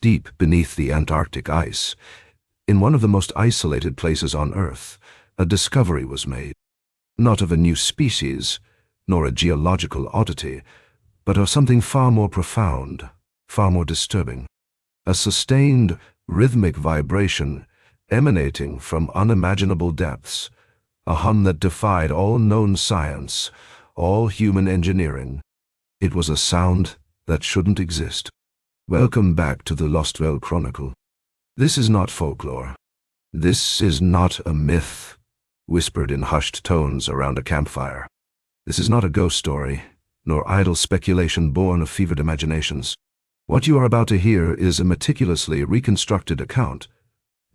Deep beneath the Antarctic ice, in one of the most isolated places on Earth, a discovery was made. Not of a new species, nor a geological oddity, but of something far more profound, far more disturbing. A sustained, rhythmic vibration emanating from unimaginable depths, a hum that defied all known science, all human engineering. It was a sound that shouldn't exist. Welcome back to the Lostwell Chronicle. This is not folklore. This is not a myth, whispered in hushed tones around a campfire. This is not a ghost story, nor idle speculation born of fevered imaginations. What you are about to hear is a meticulously reconstructed account,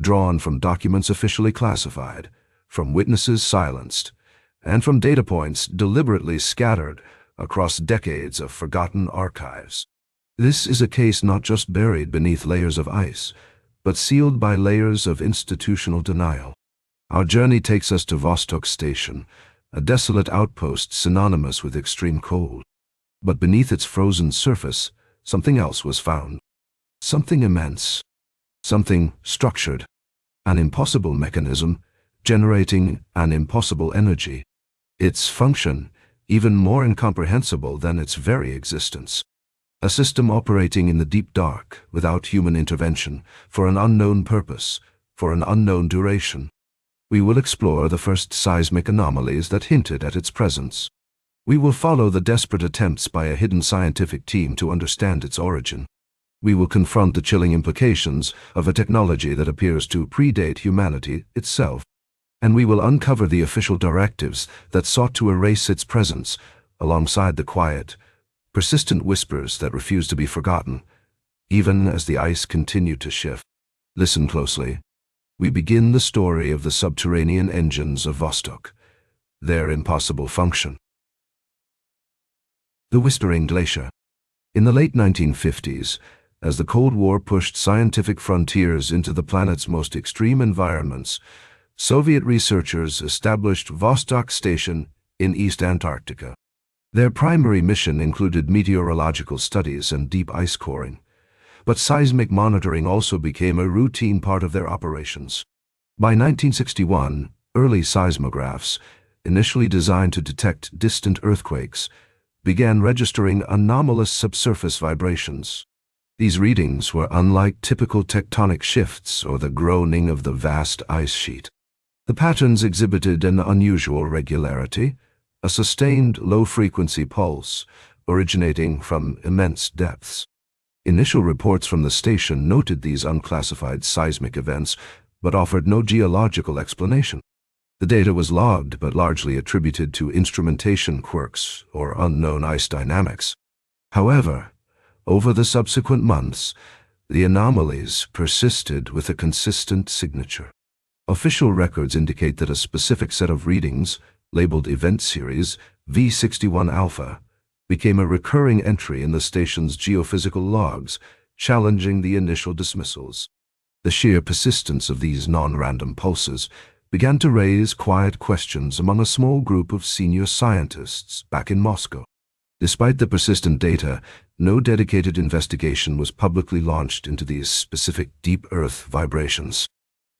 drawn from documents officially classified, from witnesses silenced, and from data points deliberately scattered across decades of forgotten archives. This is a case not just buried beneath layers of ice, but sealed by layers of institutional denial. Our journey takes us to Vostok Station, a desolate outpost synonymous with extreme cold. But beneath its frozen surface, something else was found. Something immense. Something structured. An impossible mechanism, generating an impossible energy. Its function, even more incomprehensible than its very existence. A system operating in the deep dark, without human intervention, for an unknown purpose, for an unknown duration. We will explore the first seismic anomalies that hinted at its presence. We will follow the desperate attempts by a hidden scientific team to understand its origin. We will confront the chilling implications of a technology that appears to predate humanity itself. And we will uncover the official directives that sought to erase its presence, alongside the quiet, persistent whispers that refuse to be forgotten, even as the ice continued to shift. Listen closely. We begin the story of the subterranean engines of Vostok, their impossible function. The Whispering Glacier. In the late 1950s, as the Cold War pushed scientific frontiers into the planet's most extreme environments, Soviet researchers established Vostok Station in East Antarctica. Their primary mission included meteorological studies and deep ice coring, but seismic monitoring also became a routine part of their operations. By 1961, early seismographs, initially designed to detect distant earthquakes, began registering anomalous subsurface vibrations. These readings were unlike typical tectonic shifts or the groaning of the vast ice sheet. The patterns exhibited an unusual regularity, a sustained low-frequency pulse originating from immense depths. Initial reports from the station noted these unclassified seismic events, but offered no geological explanation. The data was logged but largely attributed to instrumentation quirks or unknown ice dynamics. However, over the subsequent months, the anomalies persisted with a consistent signature. Official records indicate that a specific set of readings, labeled Event Series V61 Alpha, became a recurring entry in the station's geophysical logs, challenging the initial dismissals. The sheer persistence of these non-random pulses began to raise quiet questions among a small group of senior scientists back in Moscow. Despite the persistent data, no dedicated investigation was publicly launched into these specific deep Earth vibrations.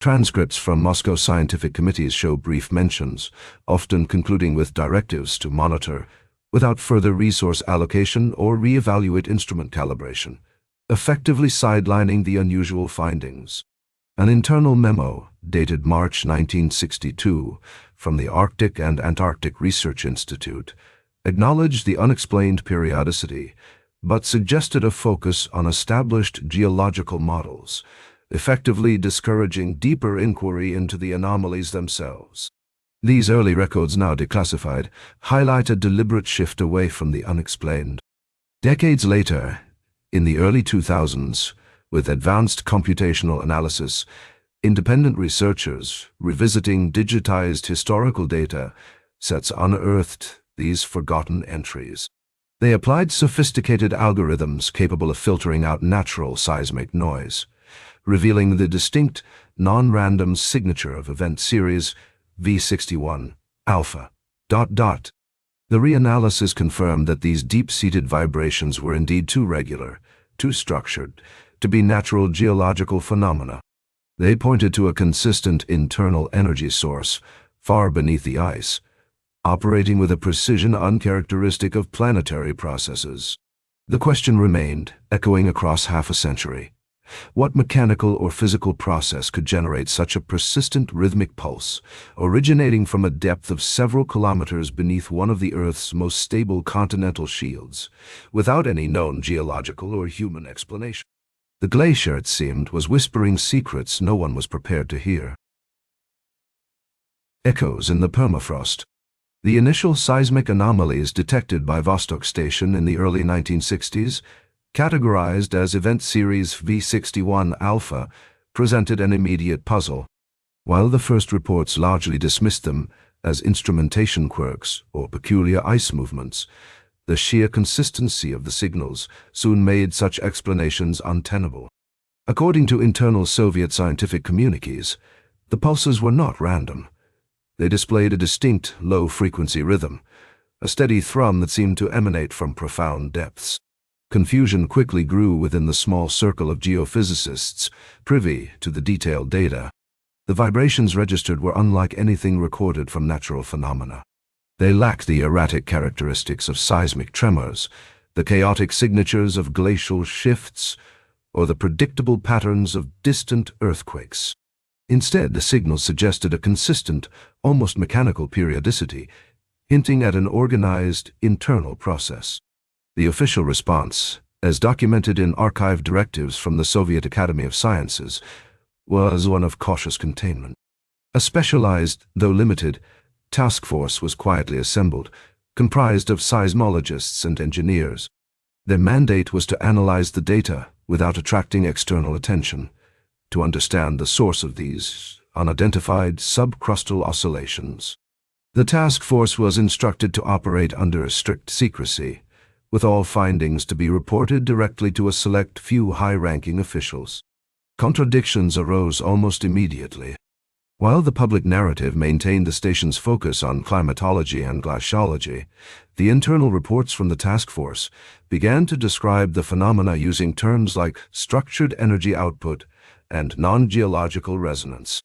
Transcripts from Moscow scientific committees show brief mentions, often concluding with directives to monitor, without further resource allocation or reevaluate instrument calibration, effectively sidelining the unusual findings. An internal memo, dated March 1962, from the Arctic and Antarctic Research Institute, acknowledged the unexplained periodicity, but suggested a focus on established geological models, effectively discouraging deeper inquiry into the anomalies themselves. These early records, now declassified, highlight a deliberate shift away from the unexplained. Decades later, in the early 2000s, with advanced computational analysis, independent researchers revisiting digitized historical data sets unearthed these forgotten entries. They applied sophisticated algorithms capable of filtering out natural seismic noise, revealing the distinct, non-random signature of Event Series V61 Alpha. The reanalysis confirmed that these deep-seated vibrations were indeed too regular, too structured, to be natural geological phenomena. They pointed to a consistent internal energy source, far beneath the ice, operating with a precision uncharacteristic of planetary processes. The question remained, echoing across half a century. What mechanical or physical process could generate such a persistent rhythmic pulse, originating from a depth of several kilometers beneath one of the Earth's most stable continental shields, without any known geological or human explanation? The glacier, it seemed, was whispering secrets no one was prepared to hear. Echoes in the permafrost. The initial seismic anomalies detected by Vostok Station in the early 1960s, categorized as Event Series V61 Alpha, presented an immediate puzzle. While the first reports largely dismissed them as instrumentation quirks or peculiar ice movements, the sheer consistency of the signals soon made such explanations untenable. According to internal Soviet scientific communiques, the pulses were not random. They displayed a distinct low-frequency rhythm, a steady thrum that seemed to emanate from profound depths. Confusion quickly grew within the small circle of geophysicists privy to the detailed data. The vibrations registered were unlike anything recorded from natural phenomena. They lacked the erratic characteristics of seismic tremors, the chaotic signatures of glacial shifts, or the predictable patterns of distant earthquakes. Instead, the signals suggested a consistent, almost mechanical periodicity, hinting at an organized internal process. The official response, as documented in archived directives from the Soviet Academy of Sciences, was one of cautious containment. A specialized, though limited, task force was quietly assembled, comprised of seismologists and engineers. Their mandate was to analyze the data without attracting external attention, to understand the source of these unidentified subcrustal oscillations. The task force was instructed to operate under strict secrecy, with all findings to be reported directly to a select few high-ranking officials. Contradictions arose almost immediately. While the public narrative maintained the station's focus on climatology and glaciology, the internal reports from the task force began to describe the phenomena using terms like structured energy output and non-geological resonance.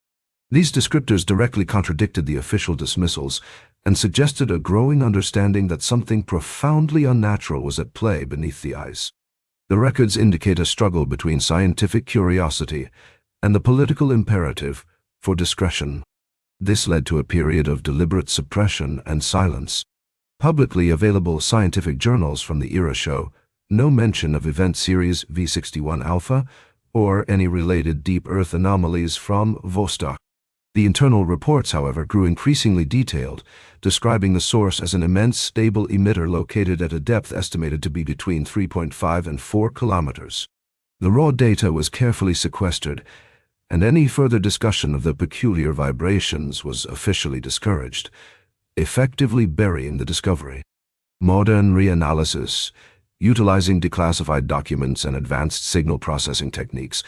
These descriptors directly contradicted the official dismissals and suggested a growing understanding that something profoundly unnatural was at play beneath the ice. The records indicate a struggle between scientific curiosity and the political imperative for discretion. This led to a period of deliberate suppression and silence. Publicly available scientific journals from the era show no mention of Event Series V61 Alpha or any related deep Earth anomalies from Vostok. The internal reports, however, grew increasingly detailed, describing the source as an immense stable emitter located at a depth estimated to be between 3.5 and 4 kilometers. The raw data was carefully sequestered, and any further discussion of the peculiar vibrations was officially discouraged, effectively burying the discovery. Modern reanalysis, utilizing declassified documents and advanced signal processing techniques,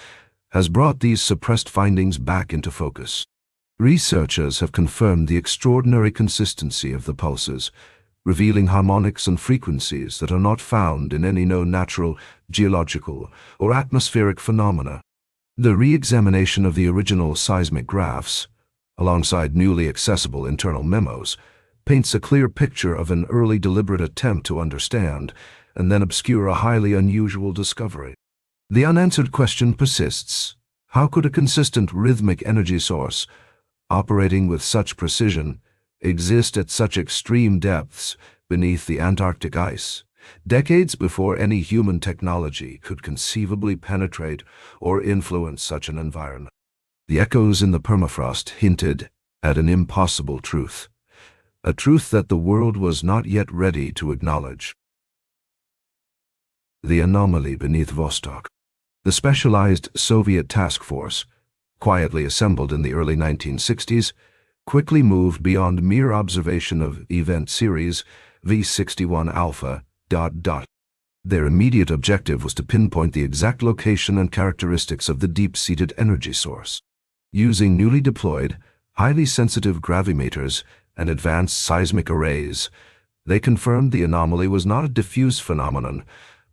has brought these suppressed findings back into focus. Researchers have confirmed the extraordinary consistency of the pulses, revealing harmonics and frequencies that are not found in any known natural, geological, or atmospheric phenomena. The re-examination of the original seismic graphs, alongside newly accessible internal memos, paints a clear picture of an early deliberate attempt to understand and then obscure a highly unusual discovery. The unanswered question persists: how could a consistent rhythmic energy source, operating with such precision, exist at such extreme depths beneath the Antarctic ice, decades before any human technology could conceivably penetrate or influence such an environment? The echoes in the permafrost hinted at an impossible truth, a truth that the world was not yet ready to acknowledge. The anomaly beneath Vostok. The specialized Soviet task force, quietly assembled in the early 1960s, quickly moved beyond mere observation of Event Series V61 Alpha. Their immediate objective was to pinpoint the exact location and characteristics of the deep-seated energy source. Using newly deployed, highly sensitive gravimeters and advanced seismic arrays, they confirmed the anomaly was not a diffuse phenomenon,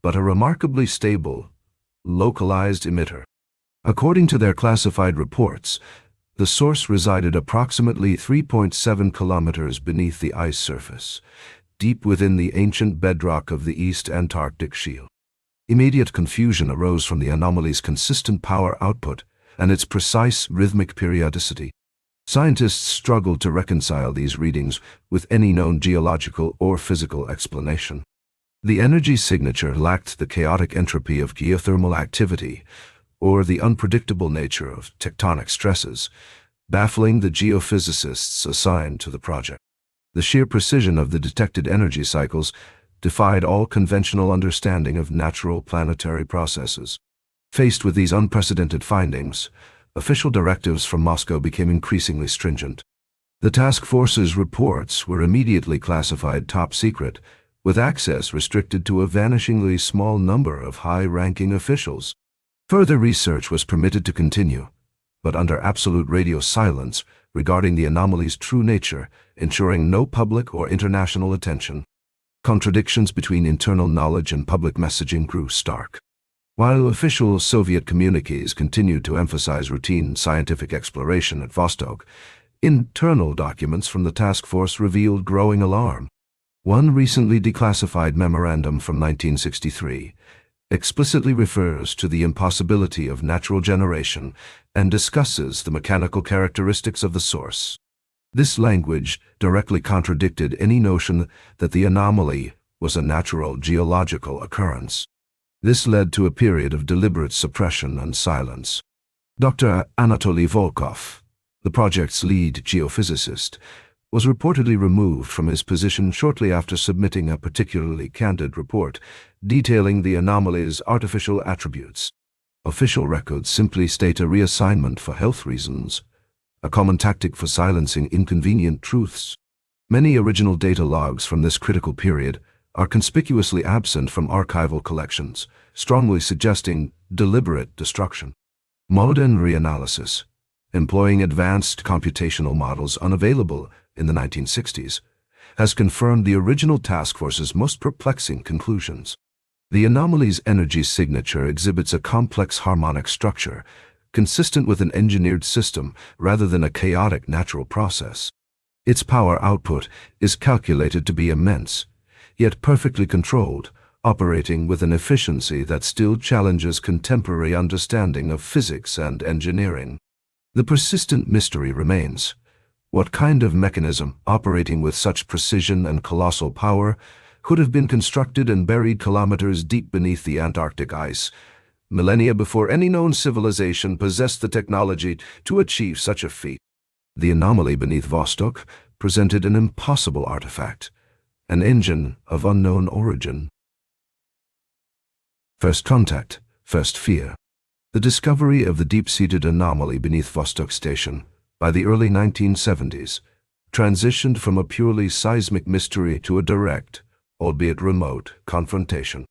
but a remarkably stable, localized emitter. According to their classified reports, the source resided approximately 3.7 kilometers beneath the ice surface, deep within the ancient bedrock of the East Antarctic Shield. Immediate confusion arose from the anomaly's consistent power output and its precise rhythmic periodicity. Scientists struggled to reconcile these readings with any known geological or physical explanation. The energy signature lacked the chaotic entropy of geothermal activity or the unpredictable nature of tectonic stresses, baffling the geophysicists assigned to the project. The sheer precision of the detected energy cycles defied all conventional understanding of natural planetary processes. Faced with these unprecedented findings, official directives from Moscow became increasingly stringent. The task force's reports were immediately classified top secret, with access restricted to a vanishingly small number of high-ranking officials. Further research was permitted to continue, but under absolute radio silence regarding the anomaly's true nature, ensuring no public or international attention. Contradictions between internal knowledge and public messaging grew stark. While official Soviet communiques continued to emphasize routine scientific exploration at Vostok, internal documents from the task force revealed growing alarm. One recently declassified memorandum from 1963 explicitly refers to the impossibility of natural generation and discusses the mechanical characteristics of the source. This language directly contradicted any notion that the anomaly was a natural geological occurrence. This led to a period of deliberate suppression and silence. Dr. Anatoly Volkov, the project's lead geophysicist, was reportedly removed from his position shortly after submitting a particularly candid report detailing the anomaly's artificial attributes. Official records simply state a reassignment for health reasons, a common tactic for silencing inconvenient truths. Many original data logs from this critical period are conspicuously absent from archival collections, strongly suggesting deliberate destruction. Modern reanalysis, employing advanced computational models unavailable in the 1960s, has confirmed the original task force's most perplexing conclusions. The anomaly's energy signature exhibits a complex harmonic structure, consistent with an engineered system rather than a chaotic natural process. Its power output is calculated to be immense, yet perfectly controlled, operating with an efficiency that still challenges contemporary understanding of physics and engineering. The persistent mystery remains. What kind of mechanism, operating with such precision and colossal power, could have been constructed and buried kilometers deep beneath the Antarctic ice, millennia before any known civilization possessed the technology to achieve such a feat? The anomaly beneath Vostok presented an impossible artifact, an engine of unknown origin. First contact, first fear. The discovery of the deep-seated anomaly beneath Vostok Station by the early 1970s transitioned from a purely seismic mystery to a direct, albeit remote, confrontation.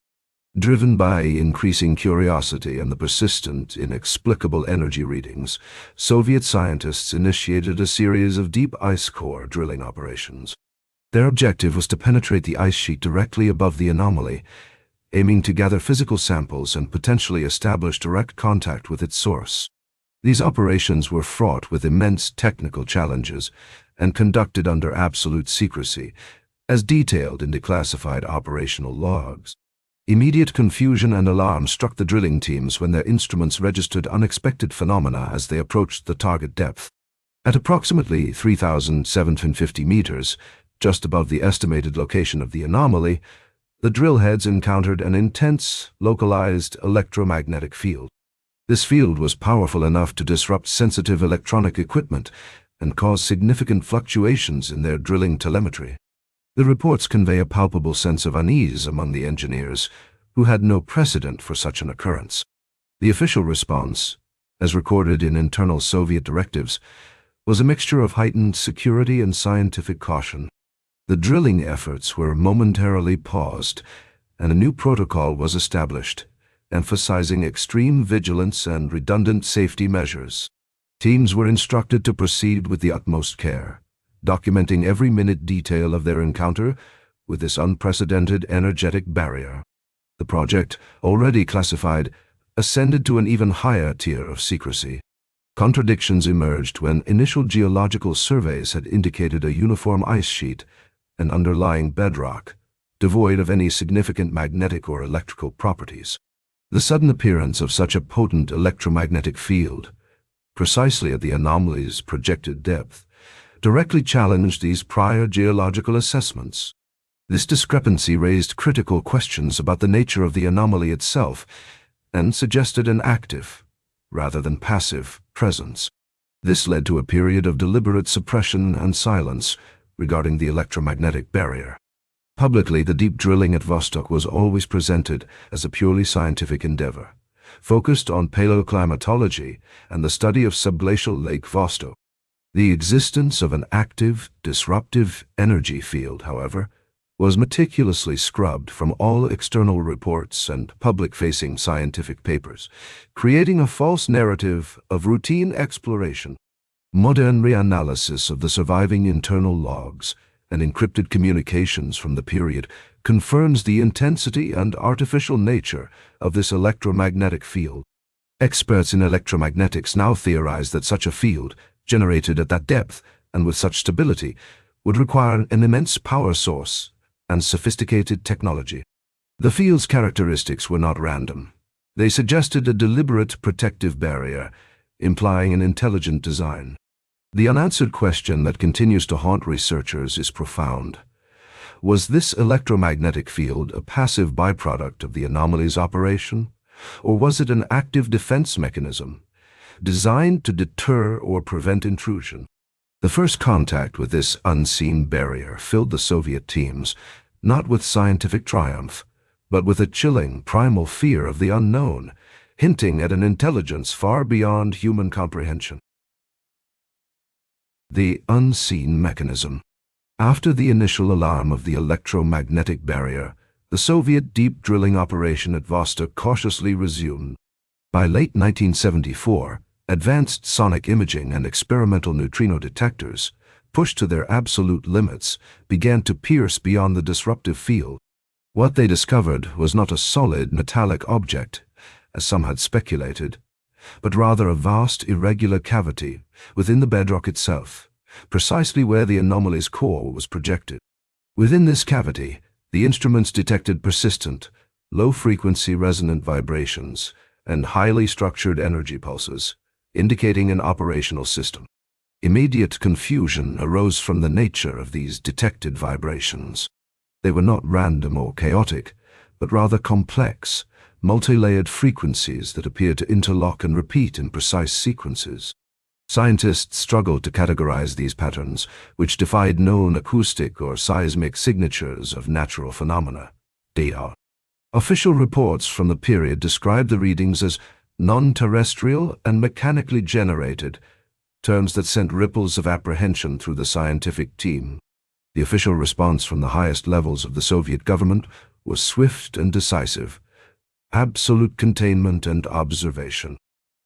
Driven by increasing curiosity and the persistent, inexplicable energy readings, Soviet scientists initiated a series of deep ice core drilling operations. Their objective was to penetrate the ice sheet directly above the anomaly, aiming to gather physical samples and potentially establish direct contact with its source. These operations were fraught with immense technical challenges and conducted under absolute secrecy, as detailed in declassified operational logs. Immediate confusion and alarm struck the drilling teams when their instruments registered unexpected phenomena as they approached the target depth. At approximately 3,750 meters, just above the estimated location of the anomaly, the drill heads encountered an intense, localized electromagnetic field. This field was powerful enough to disrupt sensitive electronic equipment and cause significant fluctuations in their drilling telemetry. The reports convey a palpable sense of unease among the engineers, who had no precedent for such an occurrence. The official response, as recorded in internal Soviet directives, was a mixture of heightened security and scientific caution. The drilling efforts were momentarily paused, and a new protocol was established, emphasizing extreme vigilance and redundant safety measures. Teams were instructed to proceed with the utmost care, documenting every minute detail of their encounter with this unprecedented energetic barrier. The project, already classified, ascended to an even higher tier of secrecy. Contradictions emerged when initial geological surveys had indicated a uniform ice sheet and underlying bedrock, devoid of any significant magnetic or electrical properties. The sudden appearance of such a potent electromagnetic field, precisely at the anomaly's projected depth, directly challenged these prior geological assessments. This discrepancy raised critical questions about the nature of the anomaly itself and suggested an active, rather than passive, presence. This led to a period of deliberate suppression and silence regarding the electromagnetic barrier. Publicly, the deep drilling at Vostok was always presented as a purely scientific endeavor, focused on paleoclimatology and the study of subglacial Lake Vostok. The existence of an active, disruptive energy field, however, was meticulously scrubbed from all external reports and public-facing scientific papers, creating a false narrative of routine exploration. Modern reanalysis of the surviving internal logs and encrypted communications from the period confirms the intensity and artificial nature of this electromagnetic field. Experts in electromagnetics now theorize that such a field, generated at that depth and with such stability, would require an immense power source and sophisticated technology. The field's characteristics were not random. They suggested a deliberate protective barrier, implying an intelligent design. The unanswered question that continues to haunt researchers is profound. Was this electromagnetic field a passive byproduct of the anomaly's operation, or was it an active defense mechanism, designed to deter or prevent intrusion? The first contact with this unseen barrier filled the Soviet teams, not with scientific triumph, but with a chilling, primal fear of the unknown, hinting at an intelligence far beyond human comprehension. The unseen mechanism. After the initial alarm of the electromagnetic barrier, the Soviet deep drilling operation at Vostok cautiously resumed. By late 1974, advanced sonic imaging and experimental neutrino detectors, pushed to their absolute limits, began to pierce beyond the disruptive field. What they discovered was not a solid metallic object, as some had speculated, but rather a vast irregular cavity within the bedrock itself, precisely where the anomaly's core was projected. Within this cavity, the instruments detected persistent, low-frequency resonant vibrations and highly structured energy pulses, indicating an operational system. Immediate confusion arose from the nature of these detected vibrations. They were not random or chaotic, but rather complex, multi-layered frequencies that appeared to interlock and repeat in precise sequences. Scientists struggled to categorize these patterns, which defied known acoustic or seismic signatures of natural phenomena. DR. Official reports from the period described the readings as non-terrestrial and mechanically generated, terms that sent ripples of apprehension through the scientific team. The official response from the highest levels of the Soviet government was swift and decisive: absolute containment and observation.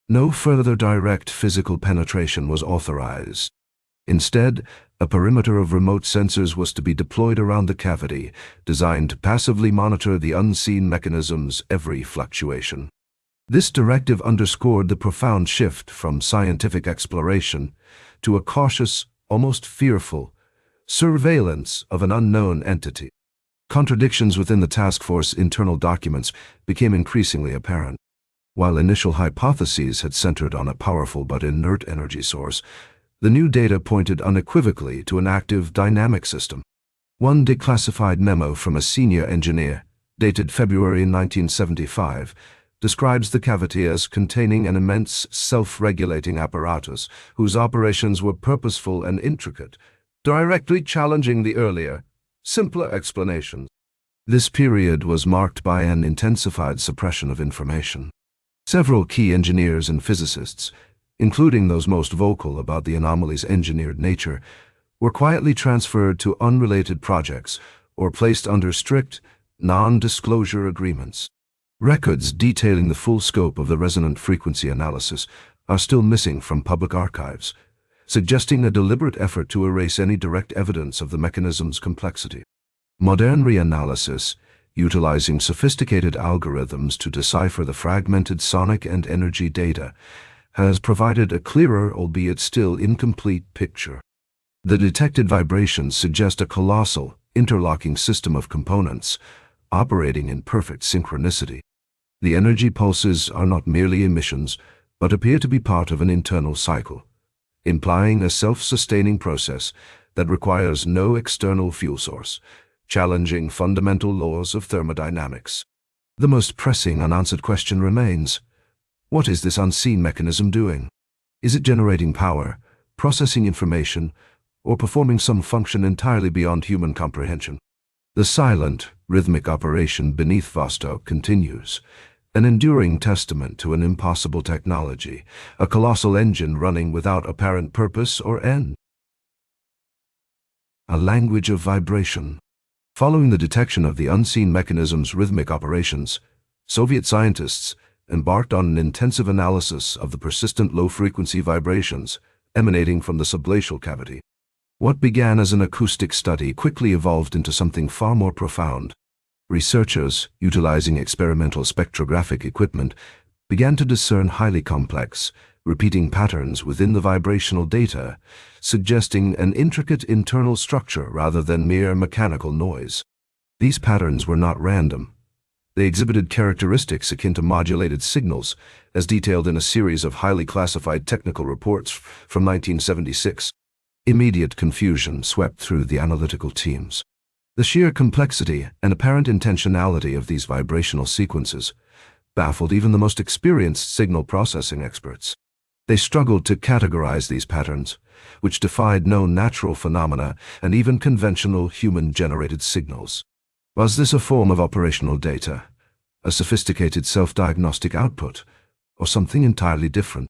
No further direct physical penetration was authorized. Instead, a perimeter of remote sensors was to be deployed around the cavity, designed to passively monitor the unseen mechanism's every fluctuation. This directive underscored the profound shift from scientific exploration to a cautious, almost fearful, surveillance of an unknown entity. Contradictions within the task force internal documents became increasingly apparent. While initial hypotheses had centered on a powerful but inert energy source, the new data pointed unequivocally to an active, dynamic system. One declassified memo from a senior engineer, dated February 1975, describes the cavity as containing an immense self-regulating apparatus whose operations were purposeful and intricate, directly challenging the earlier, simpler explanations. This period was marked by an intensified suppression of information. Several key engineers and physicists, including those most vocal about the anomaly's engineered nature, were quietly transferred to unrelated projects or placed under strict, non-disclosure agreements. Records detailing the full scope of the resonant frequency analysis are still missing from public archives, suggesting a deliberate effort to erase any direct evidence of the mechanism's complexity. Modern reanalysis, utilizing sophisticated algorithms to decipher the fragmented sonic and energy data, has provided a clearer, albeit still incomplete, picture. The detected vibrations suggest a colossal, interlocking system of components, operating in perfect synchronicity. The energy pulses are not merely emissions, but appear to be part of an internal cycle, implying a self-sustaining process that requires no external fuel source, challenging fundamental laws of thermodynamics. The most pressing unanswered question remains: what is this unseen mechanism doing? Is it generating power, processing information, or performing some function entirely beyond human comprehension? The silent, rhythmic operation beneath Vostok continues, an enduring testament to an impossible technology, a colossal engine running without apparent purpose or end. A language of vibration. Following the detection of the unseen mechanism's rhythmic operations, Soviet scientists embarked on an intensive analysis of the persistent low-frequency vibrations emanating from the subglacial cavity. What began as an acoustic study quickly evolved into something far more profound. Researchers, utilizing experimental spectrographic equipment, began to discern highly complex, repeating patterns within the vibrational data, suggesting an intricate internal structure rather than mere mechanical noise. These patterns were not random. They exhibited characteristics akin to modulated signals, as detailed in a series of highly classified technical reports from 1976. Immediate confusion swept through the analytical teams. The sheer complexity and apparent intentionality of these vibrational sequences baffled even the most experienced signal processing experts. They struggled to categorize these patterns, which defied known natural phenomena and even conventional human-generated signals. Was this a form of operational data, a sophisticated self-diagnostic output, or something entirely different?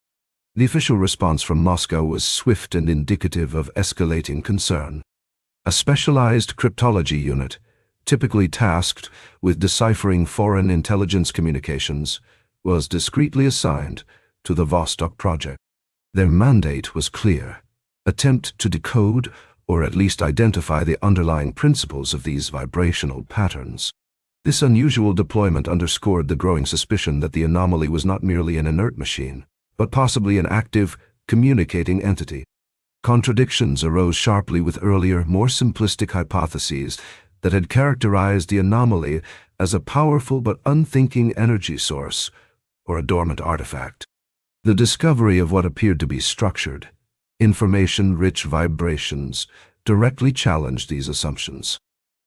The official response from Moscow was swift and indicative of escalating concern. A specialized cryptology unit, typically tasked with deciphering foreign intelligence communications, was discreetly assigned to the Vostok project. Their mandate was clear: attempt to decode or at least identify the underlying principles of these vibrational patterns. This unusual deployment underscored the growing suspicion that the anomaly was not merely an inert machine, but possibly an active, communicating entity. Contradictions arose sharply with earlier, more simplistic hypotheses that had characterized the anomaly as a powerful but unthinking energy source or a dormant artifact. The discovery of what appeared to be structured, information-rich vibrations directly challenged these assumptions.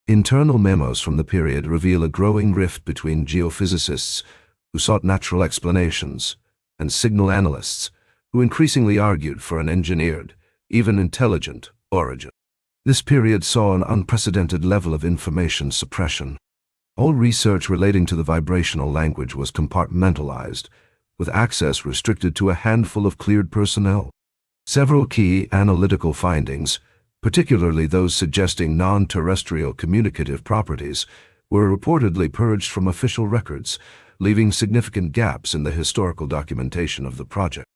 Internal memos from the period reveal a growing rift between geophysicists who sought natural explanations and signal analysts who increasingly argued for an engineered, even intelligent, origin. This period saw an unprecedented level of information suppression. All research relating to the vibrational language was compartmentalized, with access restricted to a handful of cleared personnel. Several key analytical findings, particularly those suggesting non-terrestrial communicative properties, were reportedly purged from official records, leaving significant gaps in the historical documentation of the project.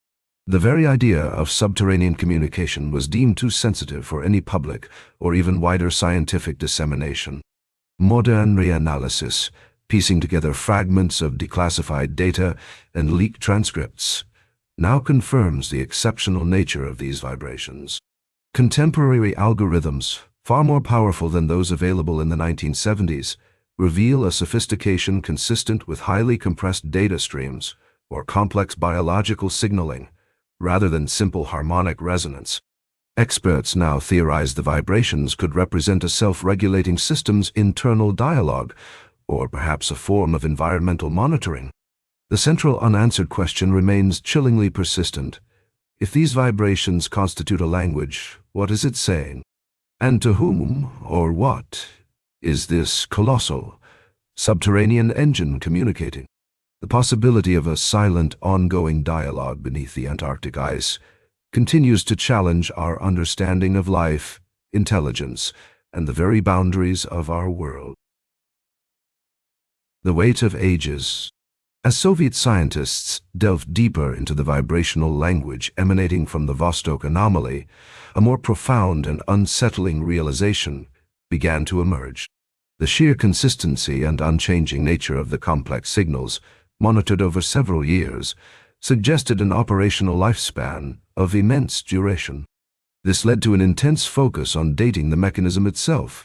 The very idea of subterranean communication was deemed too sensitive for any public or even wider scientific dissemination. Modern reanalysis, piecing together fragments of declassified data and leaked transcripts, now confirms the exceptional nature of these vibrations. Contemporary algorithms, far more powerful than those available in the 1970s, reveal a sophistication consistent with highly compressed data streams or complex biological signaling, rather than simple harmonic resonance. Experts now theorize the vibrations could represent a self-regulating system's internal dialogue, or perhaps a form of environmental monitoring. The central unanswered question remains chillingly persistent. If these vibrations constitute a language, what is it saying? And to whom, or what, is this colossal, subterranean engine communicating? The possibility of a silent, ongoing dialogue beneath the Antarctic ice continues to challenge our understanding of life, intelligence, and the very boundaries of our world. The weight of ages. As Soviet scientists delved deeper into the vibrational language emanating from the Vostok anomaly, a more profound and unsettling realization began to emerge. The sheer consistency and unchanging nature of the complex signals, monitored over several years, suggested an operational lifespan of immense duration. This led to an intense focus on dating the mechanism itself,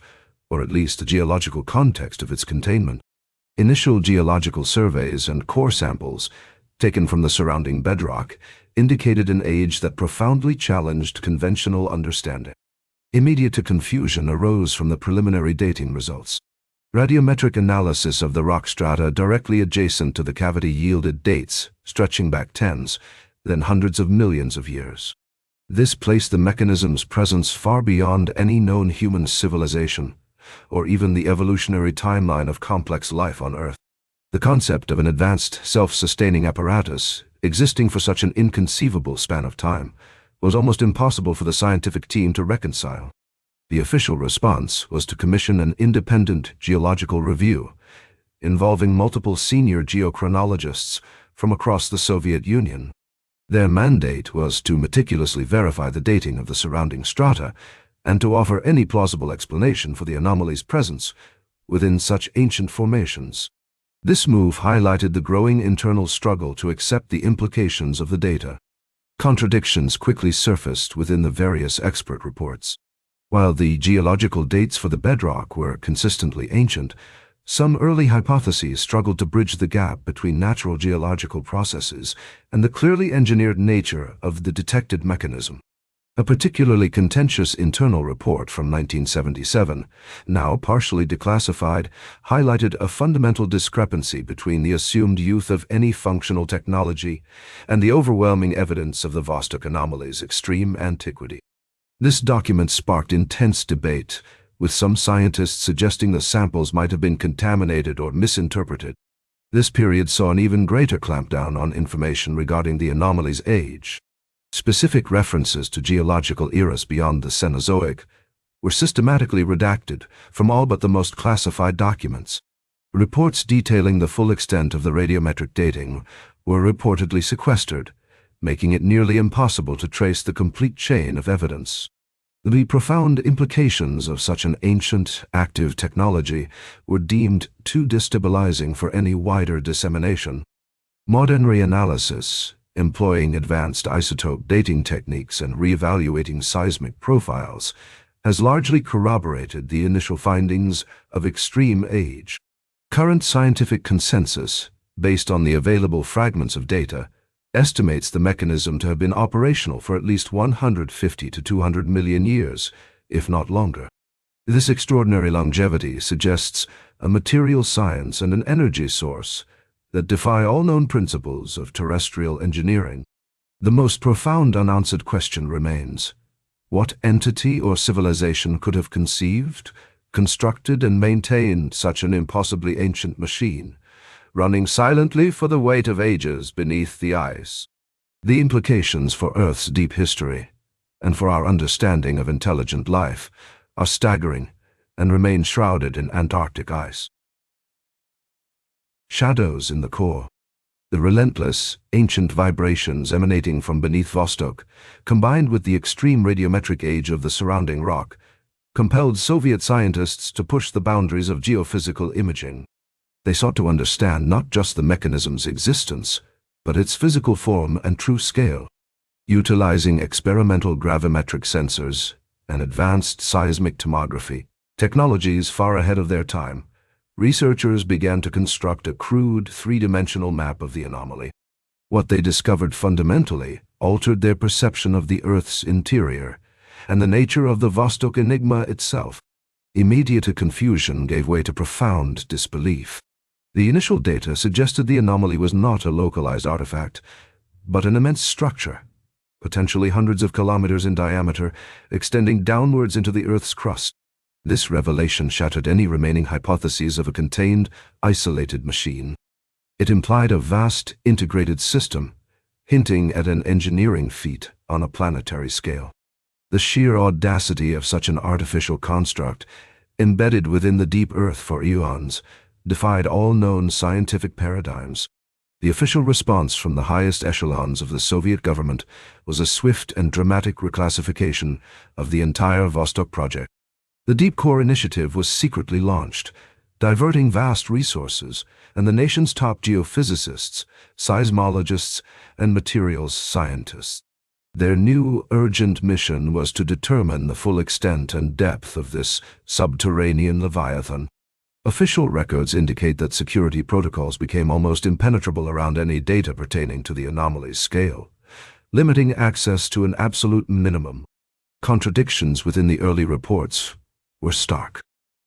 or at least the geological context of its containment. Initial geological surveys and core samples, taken from the surrounding bedrock, indicated an age that profoundly challenged conventional understanding. Immediate confusion arose from the preliminary dating results. Radiometric analysis of the rock strata directly adjacent to the cavity yielded dates stretching back tens, then hundreds of millions of years. This placed the mechanism's presence far beyond any known human civilization, or even the evolutionary timeline of complex life on Earth. The concept of an advanced, self-sustaining apparatus existing for such an inconceivable span of time was almost impossible for the scientific team to reconcile. The official response was to commission an independent geological review involving multiple senior geochronologists from across the Soviet Union. Their mandate was to meticulously verify the dating of the surrounding strata and to offer any plausible explanation for the anomaly's presence within such ancient formations. This move highlighted the growing internal struggle to accept the implications of the data. Contradictions quickly surfaced within the various expert reports. While the geological dates for the bedrock were consistently ancient, some early hypotheses struggled to bridge the gap between natural geological processes and the clearly engineered nature of the detected mechanism. A particularly contentious internal report from 1977, now partially declassified, highlighted a fundamental discrepancy between the assumed youth of any functional technology and the overwhelming evidence of the Vostok anomaly's extreme antiquity. This document sparked intense debate, with some scientists suggesting the samples might have been contaminated or misinterpreted. This period saw an even greater clampdown on information regarding the anomaly's age. Specific references to geological eras beyond the Cenozoic were systematically redacted from all but the most classified documents. Reports detailing the full extent of the radiometric dating were reportedly sequestered, making it nearly impossible to trace the complete chain of evidence. The profound implications of such an ancient, active technology were deemed too destabilizing for any wider dissemination. Modern reanalysis, employing advanced isotope dating techniques and reevaluating seismic profiles, has largely corroborated the initial findings of extreme age. Current scientific consensus, based on the available fragments of data, estimates the mechanism to have been operational for at least 150 to 200 million years, if not longer. This extraordinary longevity suggests a material science and an energy source that defy all known principles of terrestrial engineering. The most profound unanswered question remains: what entity or civilization could have conceived, constructed, and maintained such an impossibly ancient machine, running silently for the weight of ages beneath the ice? The implications for Earth's deep history, and for our understanding of intelligent life, are staggering and remain shrouded in Antarctic ice. Shadows in the core. The relentless, ancient vibrations emanating from beneath Vostok, combined with the extreme radiometric age of the surrounding rock, compelled Soviet scientists to push the boundaries of geophysical imaging. They sought to understand not just the mechanism's existence, but its physical form and true scale. Utilizing experimental gravimetric sensors and advanced seismic tomography, technologies far ahead of their time, researchers began to construct a crude, three-dimensional map of the anomaly. What they discovered fundamentally altered their perception of the Earth's interior and the nature of the Vostok enigma itself. Immediate confusion gave way to profound disbelief. The initial data suggested the anomaly was not a localized artifact, but an immense structure, potentially hundreds of kilometers in diameter, extending downwards into the Earth's crust. This revelation shattered any remaining hypotheses of a contained, isolated machine. It implied a vast, integrated system, hinting at an engineering feat on a planetary scale. The sheer audacity of such an artificial construct, embedded within the deep Earth for eons, defied all known scientific paradigms. The official response from the highest echelons of the Soviet government was a swift and dramatic reclassification of the entire Vostok project. The Deep Core Initiative was secretly launched, diverting vast resources, and the nation's top geophysicists, seismologists, and materials scientists. Their new, urgent mission was to determine the full extent and depth of this subterranean leviathan. Official records indicate that security protocols became almost impenetrable around any data pertaining to the anomaly's scale, limiting access to an absolute minimum. Contradictions within the early reports were stark.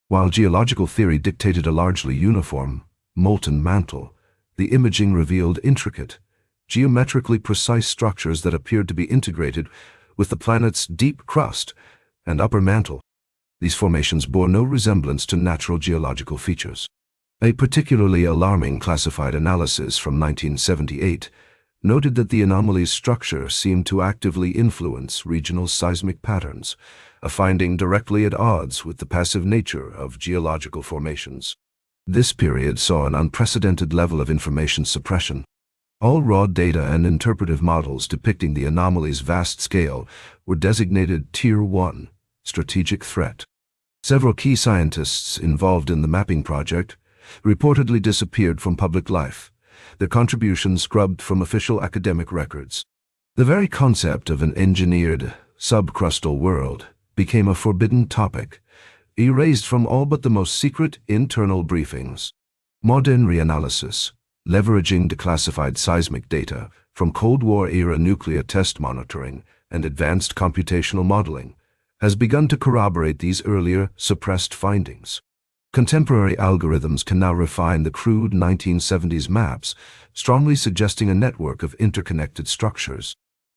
While geological theory dictated a largely uniform, molten mantle, the imaging revealed intricate, geometrically precise structures that appeared to be integrated with the planet's deep crust and upper mantle. These formations bore no resemblance to natural geological features. A particularly alarming classified analysis from 1978 noted that the anomaly's structure seemed to actively influence regional seismic patterns, a finding directly at odds with the passive nature of geological formations. This period saw an unprecedented level of information suppression. All raw data and interpretive models depicting the anomaly's vast scale were designated Tier 1, strategic threat. Several key scientists involved in the mapping project reportedly disappeared from public life, their contributions scrubbed from official academic records. The very concept of an engineered, subcrustal world became a forbidden topic, erased from all but the most secret internal briefings. Modern reanalysis, leveraging declassified seismic data from Cold War-era nuclear test monitoring and advanced computational modeling, has begun to corroborate these earlier suppressed findings. Contemporary algorithms can now refine the crude 1970s maps, strongly suggesting a network of interconnected structures.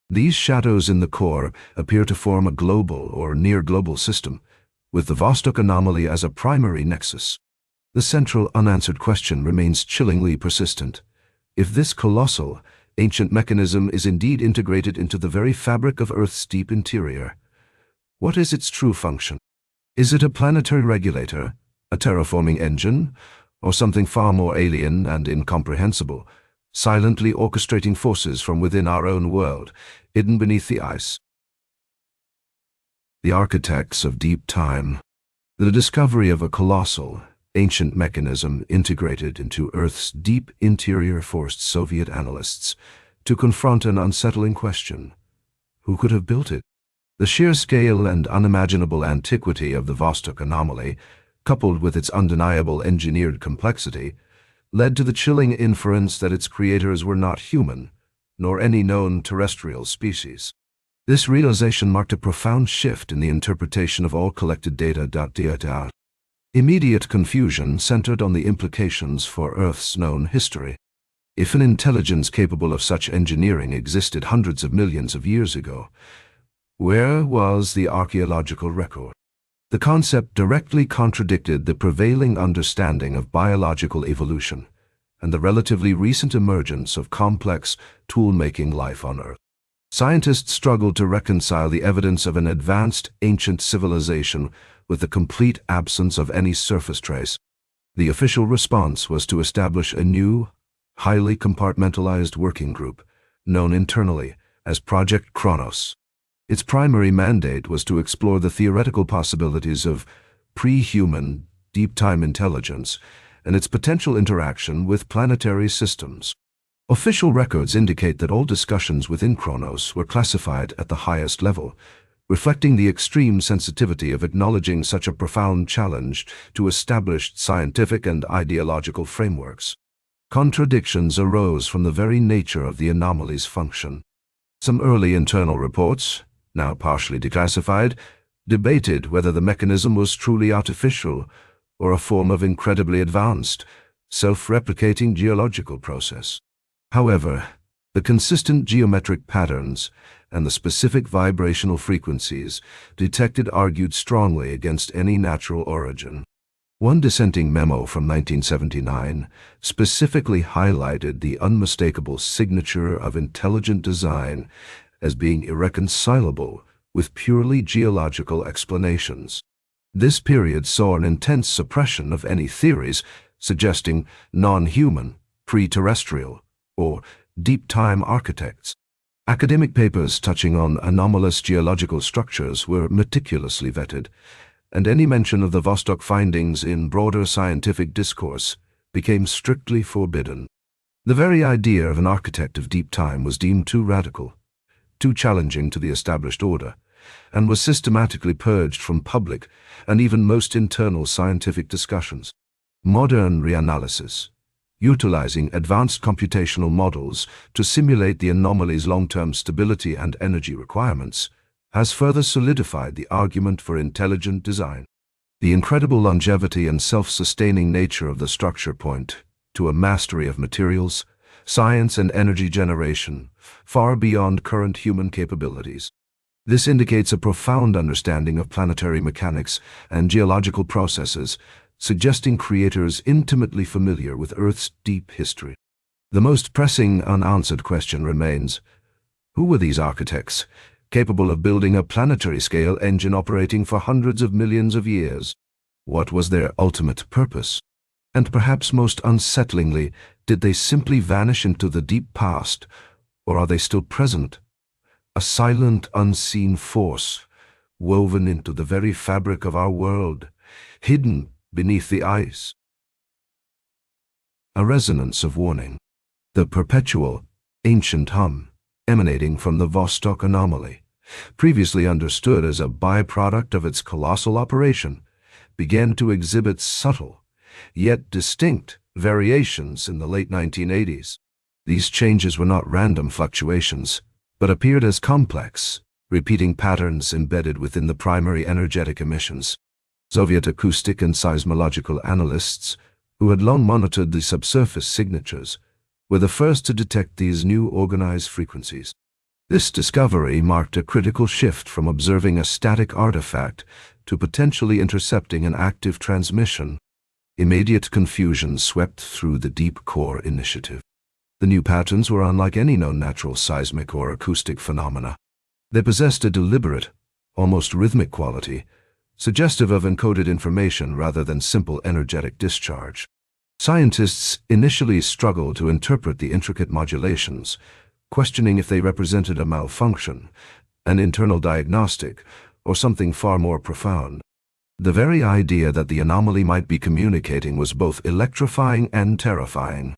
These shadows in the core appear to form a global or near-global system, with the Vostok anomaly as a primary nexus. The central unanswered question remains chillingly persistent. If this colossal, ancient mechanism is indeed integrated into the very fabric of Earth's deep interior, what is its true function? Is it a planetary regulator, a terraforming engine, or something far more alien and incomprehensible, silently orchestrating forces from within our own world, hidden beneath the ice? The architects of deep time. The discovery of a colossal, ancient mechanism integrated into Earth's deep interior forced Soviet analysts to confront an unsettling question. Who could have built it? The sheer scale and unimaginable antiquity of the Vostok anomaly, coupled with its undeniable engineered complexity, led to the chilling inference that its creators were not human, nor any known terrestrial species. This realization marked a profound shift in the interpretation of all collected data. Immediate confusion centered on the implications for Earth's known history. If an intelligence capable of such engineering existed hundreds of millions of years ago, where was the archaeological record? The concept directly contradicted the prevailing understanding of biological evolution and the relatively recent emergence of complex, tool-making life on Earth. Scientists struggled to reconcile the evidence of an advanced, ancient civilization with the complete absence of any surface trace. The official response was to establish a new, highly compartmentalized working group, known internally as Project Kronos. Its primary mandate was to explore the theoretical possibilities of pre-human, deep-time intelligence and its potential interaction with planetary systems. Official records indicate that all discussions within Kronos were classified at the highest level, reflecting the extreme sensitivity of acknowledging such a profound challenge to established scientific and ideological frameworks. Contradictions arose from the very nature of the anomaly's function. Some early internal reports, now partially declassified, debated whether the mechanism was truly artificial or a form of incredibly advanced, self-replicating geological process. However, the consistent geometric patterns and the specific vibrational frequencies detected argued strongly against any natural origin. One dissenting memo from 1979 specifically highlighted the unmistakable signature of intelligent design as being irreconcilable with purely geological explanations. This period saw an intense suppression of any theories suggesting non-human, pre-terrestrial, or deep-time architects. Academic papers touching on anomalous geological structures were meticulously vetted, and any mention of the Vostok findings in broader scientific discourse became strictly forbidden. The very idea of an architect of deep time was deemed too radical, too challenging to the established order, and was systematically purged from public and even most internal scientific discussions. Modern reanalysis, utilizing advanced computational models to simulate the anomaly's long-term stability and energy requirements, has further solidified the argument for intelligent design. The incredible longevity and self-sustaining nature of the structure point to a mastery of materials, science, and energy generation far beyond current human capabilities. This indicates a profound understanding of planetary mechanics and geological processes, suggesting creators intimately familiar with Earth's deep history. The most pressing unanswered question remains: who were these architects, capable of building a planetary-scale engine operating for hundreds of millions of years? What was their ultimate purpose? And perhaps most unsettlingly, did they simply vanish into the deep past, or are they still present? A silent, unseen force, woven into the very fabric of our world, hidden beneath the ice. A resonance of warning. The perpetual, ancient hum emanating from the Vostok anomaly, previously understood as a byproduct of its colossal operation, began to exhibit subtle, yet distinct, variations in the late 1980s. These changes were not random fluctuations, but appeared as complex, repeating patterns embedded within the primary energetic emissions. Soviet acoustic and seismological analysts, who had long monitored the subsurface signatures, were the first to detect these new organized frequencies. This discovery marked a critical shift from observing a static artifact to potentially intercepting an active transmission. Immediate confusion swept through the Deep Core Initiative. The new patterns were unlike any known natural seismic or acoustic phenomena. They possessed a deliberate, almost rhythmic quality, suggestive of encoded information rather than simple energetic discharge. Scientists initially struggled to interpret the intricate modulations, questioning if they represented a malfunction, an internal diagnostic, or something far more profound. The very idea that the anomaly might be communicating was both electrifying and terrifying.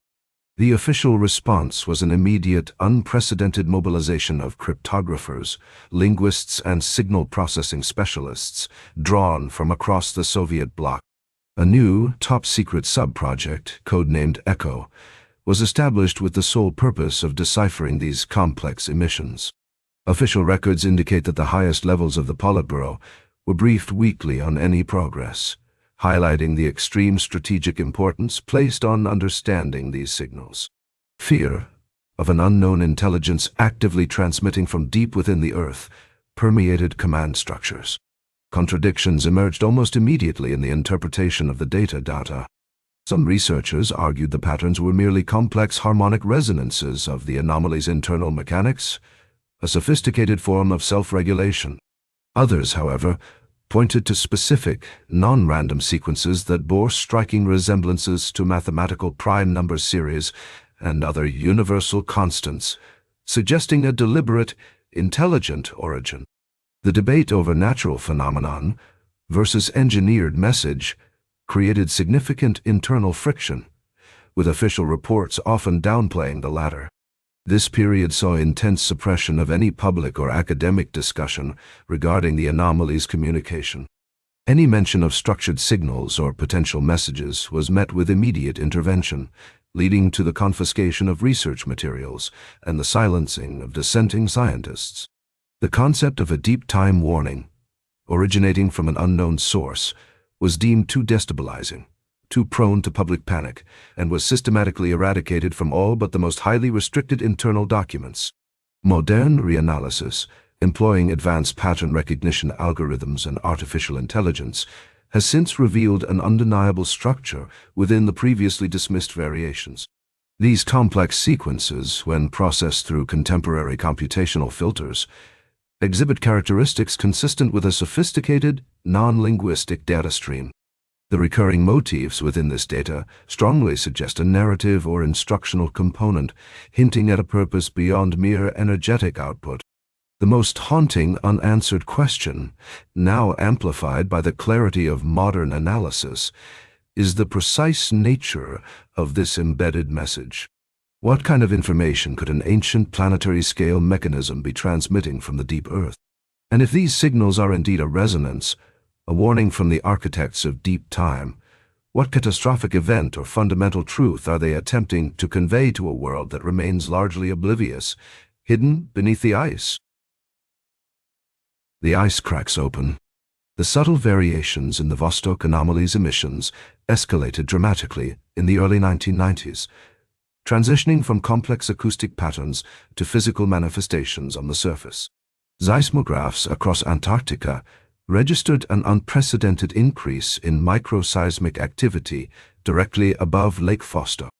The official response was an immediate, unprecedented mobilization of cryptographers, linguists, and signal processing specialists drawn from across the Soviet bloc. A new, top-secret sub-project, codenamed ECHO, was established with the sole purpose of deciphering these complex emissions. Official records indicate that the highest levels of the Politburo were briefed weekly on any progress, highlighting the extreme strategic importance placed on understanding these signals. Fear of an unknown intelligence actively transmitting from deep within the Earth permeated command structures. Contradictions emerged almost immediately in the interpretation of the data. Some researchers argued the patterns were merely complex harmonic resonances of the anomaly's internal mechanics, a sophisticated form of self-regulation. Others, however, pointed to specific, non-random sequences that bore striking resemblances to mathematical prime number series and other universal constants, suggesting a deliberate, intelligent origin. The debate over natural phenomenon versus engineered message created significant internal friction, with official reports often downplaying the latter. This period saw intense suppression of any public or academic discussion regarding the anomaly's communication. Any mention of structured signals or potential messages was met with immediate intervention, leading to the confiscation of research materials and the silencing of dissenting scientists. The concept of a deep time warning, originating from an unknown source, was deemed too destabilizing, too prone to public panic, and was systematically eradicated from all but the most highly restricted internal documents. Modern reanalysis, employing advanced pattern recognition algorithms and artificial intelligence, has since revealed an undeniable structure within the previously dismissed variations. These complex sequences, when processed through contemporary computational filters, exhibit characteristics consistent with a sophisticated, non-linguistic data stream. The recurring motifs within this data strongly suggest a narrative or instructional component, hinting at a purpose beyond mere energetic output. The most haunting unanswered question, now amplified by the clarity of modern analysis, is the precise nature of this embedded message. What kind of information could an ancient planetary-scale mechanism be transmitting from the deep Earth? And if these signals are indeed a resonance, a warning from the architects of deep time, what catastrophic event or fundamental truth are they attempting to convey to a world that remains largely oblivious, hidden beneath the ice? The ice cracks open. The subtle variations in the Vostok anomaly's emissions escalated dramatically in the early 1990s, transitioning from complex acoustic patterns to physical manifestations on the surface. Seismographs across Antarctica registered an unprecedented increase in microseismic activity directly above Lake Vostok.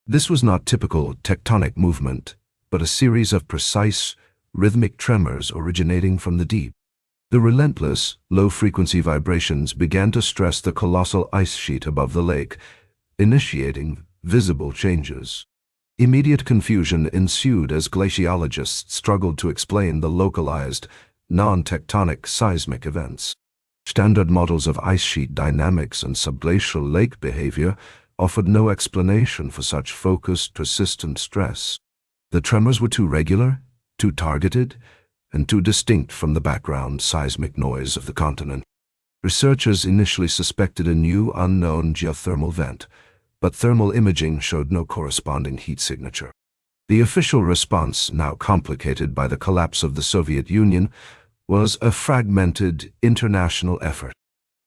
This was not typical tectonic movement, but a series of precise, rhythmic tremors originating from the deep. The relentless, low-frequency vibrations began to stress the colossal ice sheet above the lake, initiating visible changes. Immediate confusion ensued as glaciologists struggled to explain the localized, non-tectonic seismic events. Standard models of ice sheet dynamics and subglacial lake behavior offered no explanation for such focused, persistent stress. The tremors were too regular, too targeted, and too distinct from the background seismic noise of the continent. Researchers initially suspected a new, unknown geothermal vent, but thermal imaging showed no corresponding heat signature. The official response, now complicated by the collapse of the Soviet Union, was a fragmented international effort.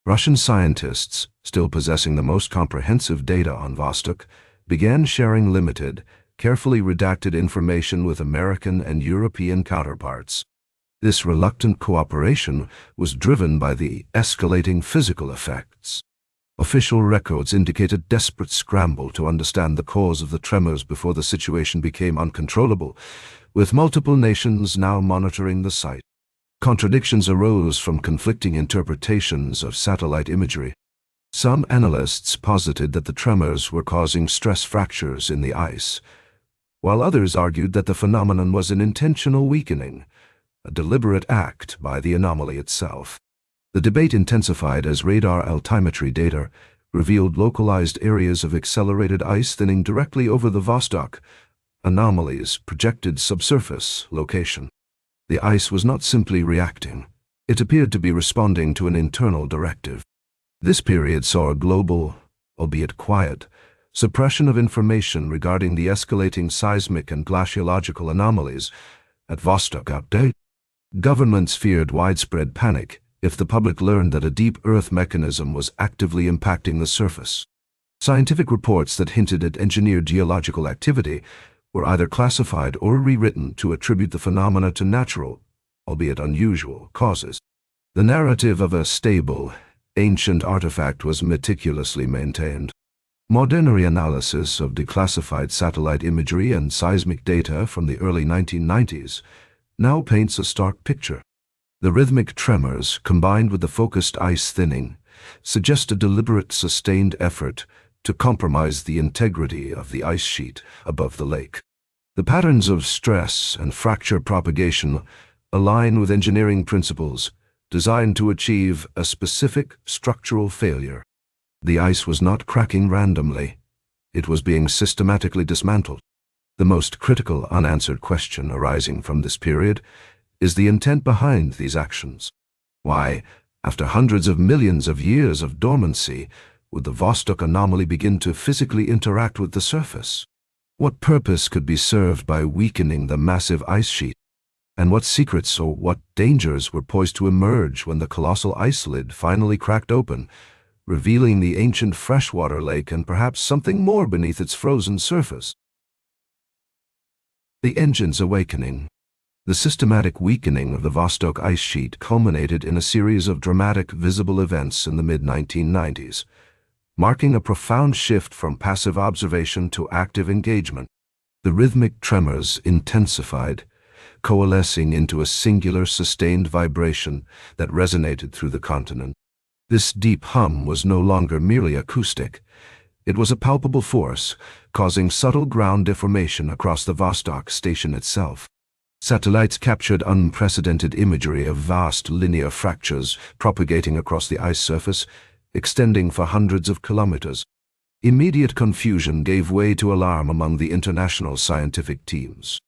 Russian scientists, still possessing the most comprehensive data on Vostok, began sharing limited, carefully redacted information with American and European counterparts. This reluctant cooperation was driven by the escalating physical effects. Official records indicate a desperate scramble to understand the cause of the tremors before the situation became uncontrollable, with multiple nations now monitoring the site. Contradictions arose from conflicting interpretations of satellite imagery. Some analysts posited that the tremors were causing stress fractures in the ice, while others argued that the phenomenon was an intentional weakening, a deliberate act by the anomaly itself. The debate intensified as radar altimetry data revealed localized areas of accelerated ice thinning directly over the Vostok anomaly's projected subsurface location. The ice was not simply reacting. It appeared to be responding to an internal directive. This period saw a global, albeit quiet, suppression of information regarding the escalating seismic and glaciological anomalies at Vostok Outdate. Governments feared widespread panic if the public learned that a deep Earth mechanism was actively impacting the surface. Scientific reports that hinted at engineered geological activity were either classified or rewritten to attribute the phenomena to natural, albeit unusual, causes. The narrative of a stable, ancient artifact was meticulously maintained. Modern reanalysis of declassified satellite imagery and seismic data from the early 1990s now paints a stark picture. The rhythmic tremors, combined with the focused ice thinning, suggest a deliberate, sustained effort to compromise the integrity of the ice sheet above the lake. The patterns of stress and fracture propagation align with engineering principles designed to achieve a specific structural failure. The ice was not cracking randomly. It was being systematically dismantled. The most critical unanswered question arising from this period is the intent behind these actions. Why, after hundreds of millions of years of dormancy, would the Vostok anomaly begin to physically interact with the surface? What purpose could be served by weakening the massive ice sheet? And what secrets or what dangers were poised to emerge when the colossal ice lid finally cracked open, revealing the ancient freshwater lake and perhaps something more beneath its frozen surface? The engine's awakening. The systematic weakening of the Vostok ice sheet culminated in a series of dramatic visible events in the mid-1990s, marking a profound shift from passive observation to active engagement. The rhythmic tremors intensified, coalescing into a singular sustained vibration that resonated through the continent. This deep hum was no longer merely acoustic. It was a palpable force, causing subtle ground deformation across the Vostok Station itself. Satellites captured unprecedented imagery of vast linear fractures propagating across the ice surface, extending for hundreds of kilometers. Immediate confusion gave way to alarm among the international scientific teams.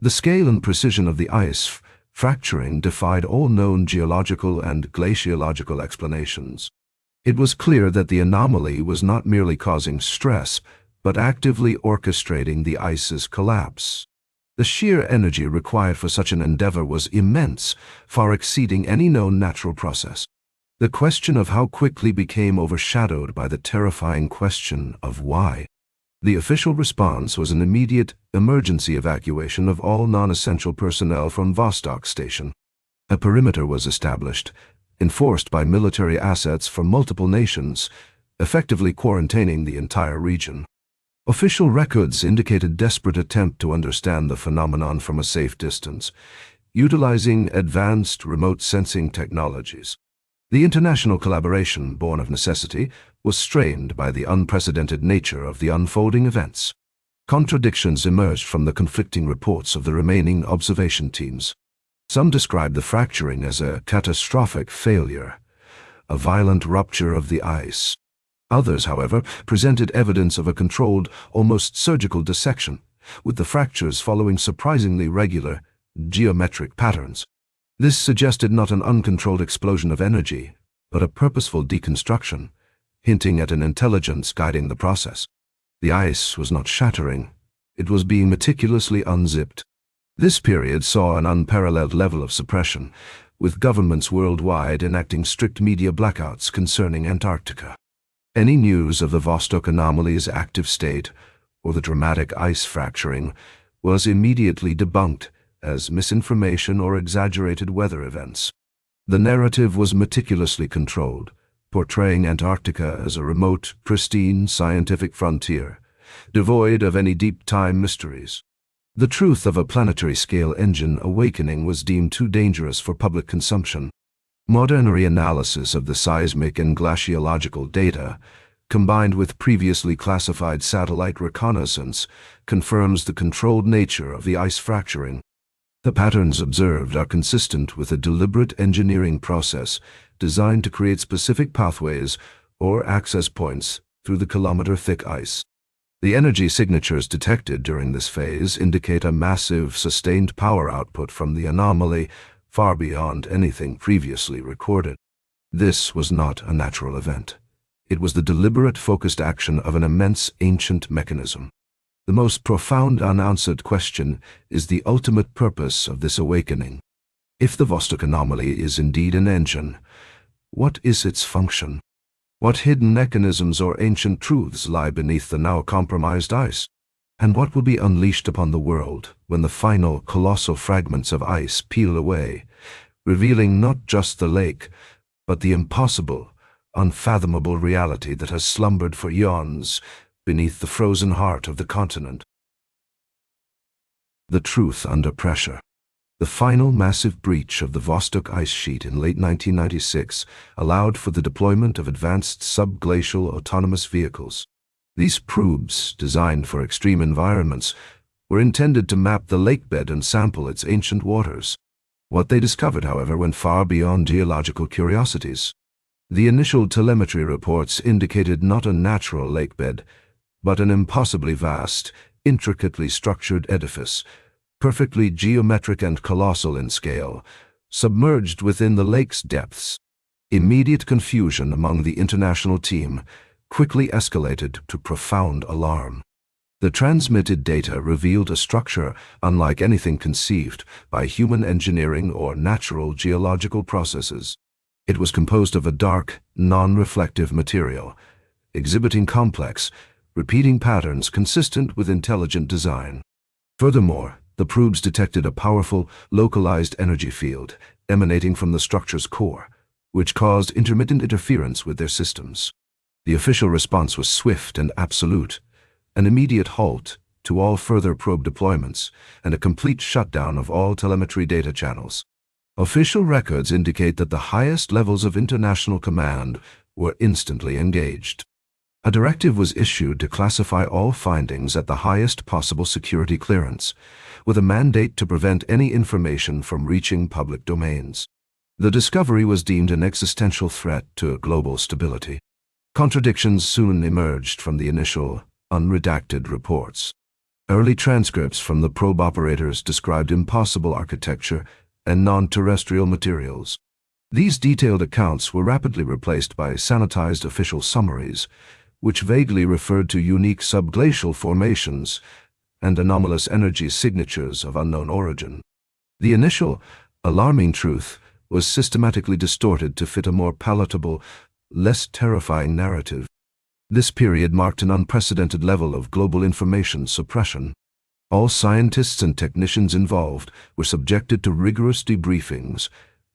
The scale and precision of the ice fracturing defied all known geological and glaciological explanations. It was clear that the anomaly was not merely causing stress, but actively orchestrating the ice's collapse. The sheer energy required for such an endeavor was immense, far exceeding any known natural process. The question of how quickly became overshadowed by the terrifying question of why. The official response was an immediate emergency evacuation of all non-essential personnel from Vostok Station. A perimeter was established, enforced by military assets from multiple nations, effectively quarantining the entire region. Official records indicate a desperate attempt to understand the phenomenon from a safe distance, utilizing advanced remote sensing technologies. The international collaboration, born of necessity, was strained by the unprecedented nature of the unfolding events. Contradictions emerged from the conflicting reports of the remaining observation teams. Some described the fracturing as a catastrophic failure, a violent rupture of the ice. Others, however, presented evidence of a controlled, almost surgical dissection, with the fractures following surprisingly regular, geometric patterns. This suggested not an uncontrolled explosion of energy, but a purposeful deconstruction, hinting at an intelligence guiding the process. The ice was not shattering, it was being meticulously unzipped. This period saw an unparalleled level of suppression, with governments worldwide enacting strict media blackouts concerning Antarctica. Any news of the Vostok anomaly's active state, or the dramatic ice fracturing, was immediately debunked as misinformation or exaggerated weather events. The narrative was meticulously controlled, portraying Antarctica as a remote, pristine scientific frontier, devoid of any deep-time mysteries. The truth of a planetary-scale engine awakening was deemed too dangerous for public consumption. Modern reanalysis of the seismic and glaciological data, combined with previously classified satellite reconnaissance, confirms the controlled nature of the ice fracturing. The patterns observed are consistent with a deliberate engineering process designed to create specific pathways or access points through the kilometer-thick ice. The energy signatures detected during this phase indicate a massive, sustained power output from the anomaly far beyond anything previously recorded. This was not a natural event. It was the deliberate, focused action of an immense ancient mechanism. The most profound unanswered question is the ultimate purpose of this awakening. If the Vostok anomaly is indeed an engine, what is its function? What hidden mechanisms or ancient truths lie beneath the now compromised ice? And what will be unleashed upon the world when the final colossal fragments of ice peel away, revealing not just the lake, but the impossible, unfathomable reality that has slumbered for eons beneath the frozen heart of the continent? The truth under pressure. The final massive breach of the Vostok ice sheet in late 1996 allowed for the deployment of advanced subglacial autonomous vehicles. These probes, designed for extreme environments, were intended to map the lakebed and sample its ancient waters. What they discovered, however, went far beyond geological curiosities. The initial telemetry reports indicated not a natural lakebed, but an impossibly vast, intricately structured edifice, perfectly geometric and colossal in scale, submerged within the lake's depths. Immediate confusion among the international team quickly escalated to profound alarm. The transmitted data revealed a structure unlike anything conceived by human engineering or natural geological processes. It was composed of a dark, non-reflective material, exhibiting complex, repeating patterns consistent with intelligent design. Furthermore, the probes detected a powerful, localized energy field emanating from the structure's core, which caused intermittent interference with their systems. The official response was swift and absolute, an immediate halt to all further probe deployments and a complete shutdown of all telemetry data channels. Official records indicate that the highest levels of international command were instantly engaged. A directive was issued to classify all findings at the highest possible security clearance, with a mandate to prevent any information from reaching public domains. The discovery was deemed an existential threat to global stability. Contradictions soon emerged from the initial, unredacted reports. Early transcripts from the probe operators described impossible architecture and non-terrestrial materials. These detailed accounts were rapidly replaced by sanitized official summaries, which vaguely referred to unique subglacial formations and anomalous energy signatures of unknown origin. The initial, alarming truth was systematically distorted to fit a more palatable, less terrifying narrative. This period marked an unprecedented level of global information suppression. All scientists and technicians involved were subjected to rigorous debriefings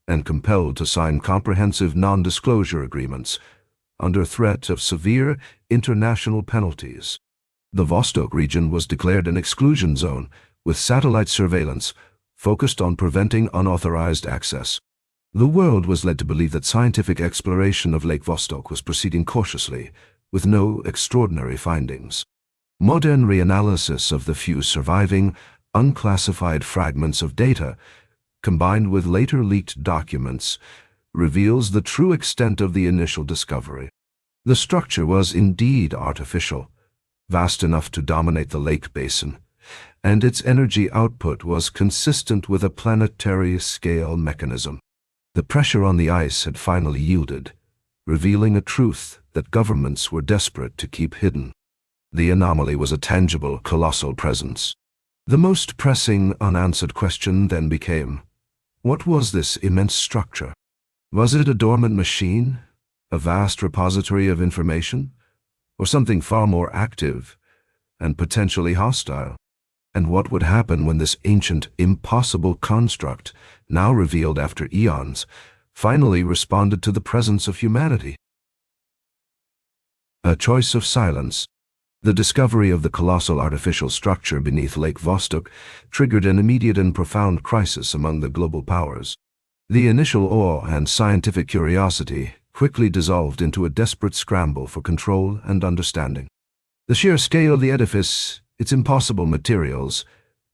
and compelled to sign comprehensive non-disclosure agreements under threat of severe international penalties. The Vostok region was declared an exclusion zone, with satellite surveillance focused on preventing unauthorized access. The world was led to believe that scientific exploration of Lake Vostok was proceeding cautiously, with no extraordinary findings. Modern reanalysis of the few surviving, unclassified fragments of data, combined with later leaked documents, reveals the true extent of the initial discovery. The structure was indeed artificial, vast enough to dominate the lake basin, and its energy output was consistent with a planetary-scale mechanism. The pressure on the ice had finally yielded, revealing a truth that governments were desperate to keep hidden. The anomaly was a tangible, colossal presence. The most pressing, unanswered question then became, what was this immense structure? Was it a dormant machine, a vast repository of information, or something far more active and potentially hostile? And what would happen when this ancient, impossible construct, now revealed after eons, finally responded to the presence of humanity? A choice of silence. The discovery of the colossal artificial structure beneath Lake Vostok triggered an immediate and profound crisis among the global powers. The initial awe and scientific curiosity quickly dissolved into a desperate scramble for control and understanding. The sheer scale of the edifice, its impossible materials,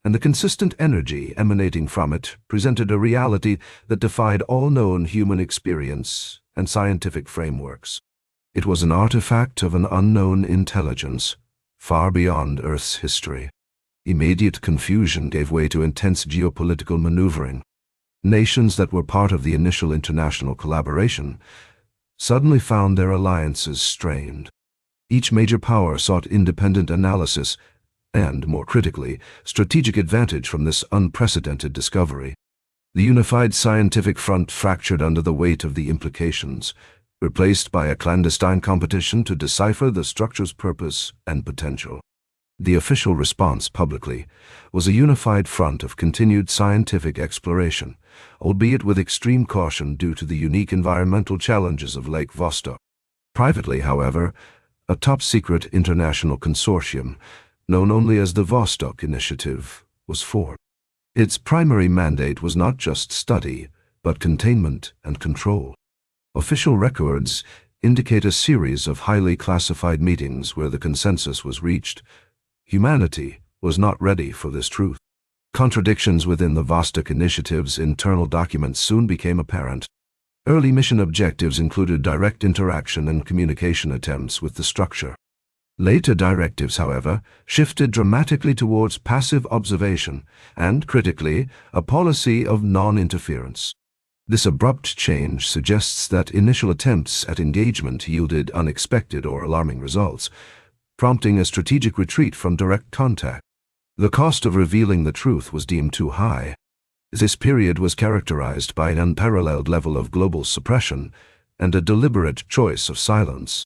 and the consistent energy emanating from it presented a reality that defied all known human experience and scientific frameworks. It was an artifact of an unknown intelligence, far beyond Earth's history. Immediate confusion gave way to intense geopolitical maneuvering. Nations that were part of the initial international collaboration suddenly found their alliances strained. Each major power sought independent analysis and, more critically, strategic advantage from this unprecedented discovery. The unified scientific front fractured under the weight of the implications, replaced by a clandestine competition to decipher the structure's purpose and potential. The official response publicly was a unified front of continued scientific exploration, albeit with extreme caution due to the unique environmental challenges of Lake Vostok. Privately, however, a top-secret international consortium, known only as the Vostok Initiative, was formed. Its primary mandate was not just study, but containment and control. Official records indicate a series of highly classified meetings where the consensus was reached. Humanity was not ready for this truth. Contradictions within the Vostok Initiative's internal documents soon became apparent. Early mission objectives included direct interaction and communication attempts with the structure. Later directives, however, shifted dramatically towards passive observation and, critically, a policy of non-interference. This abrupt change suggests that initial attempts at engagement yielded unexpected or alarming results, prompting a strategic retreat from direct contact. The cost of revealing the truth was deemed too high. This period was characterized by an unparalleled level of global suppression and a deliberate choice of silence.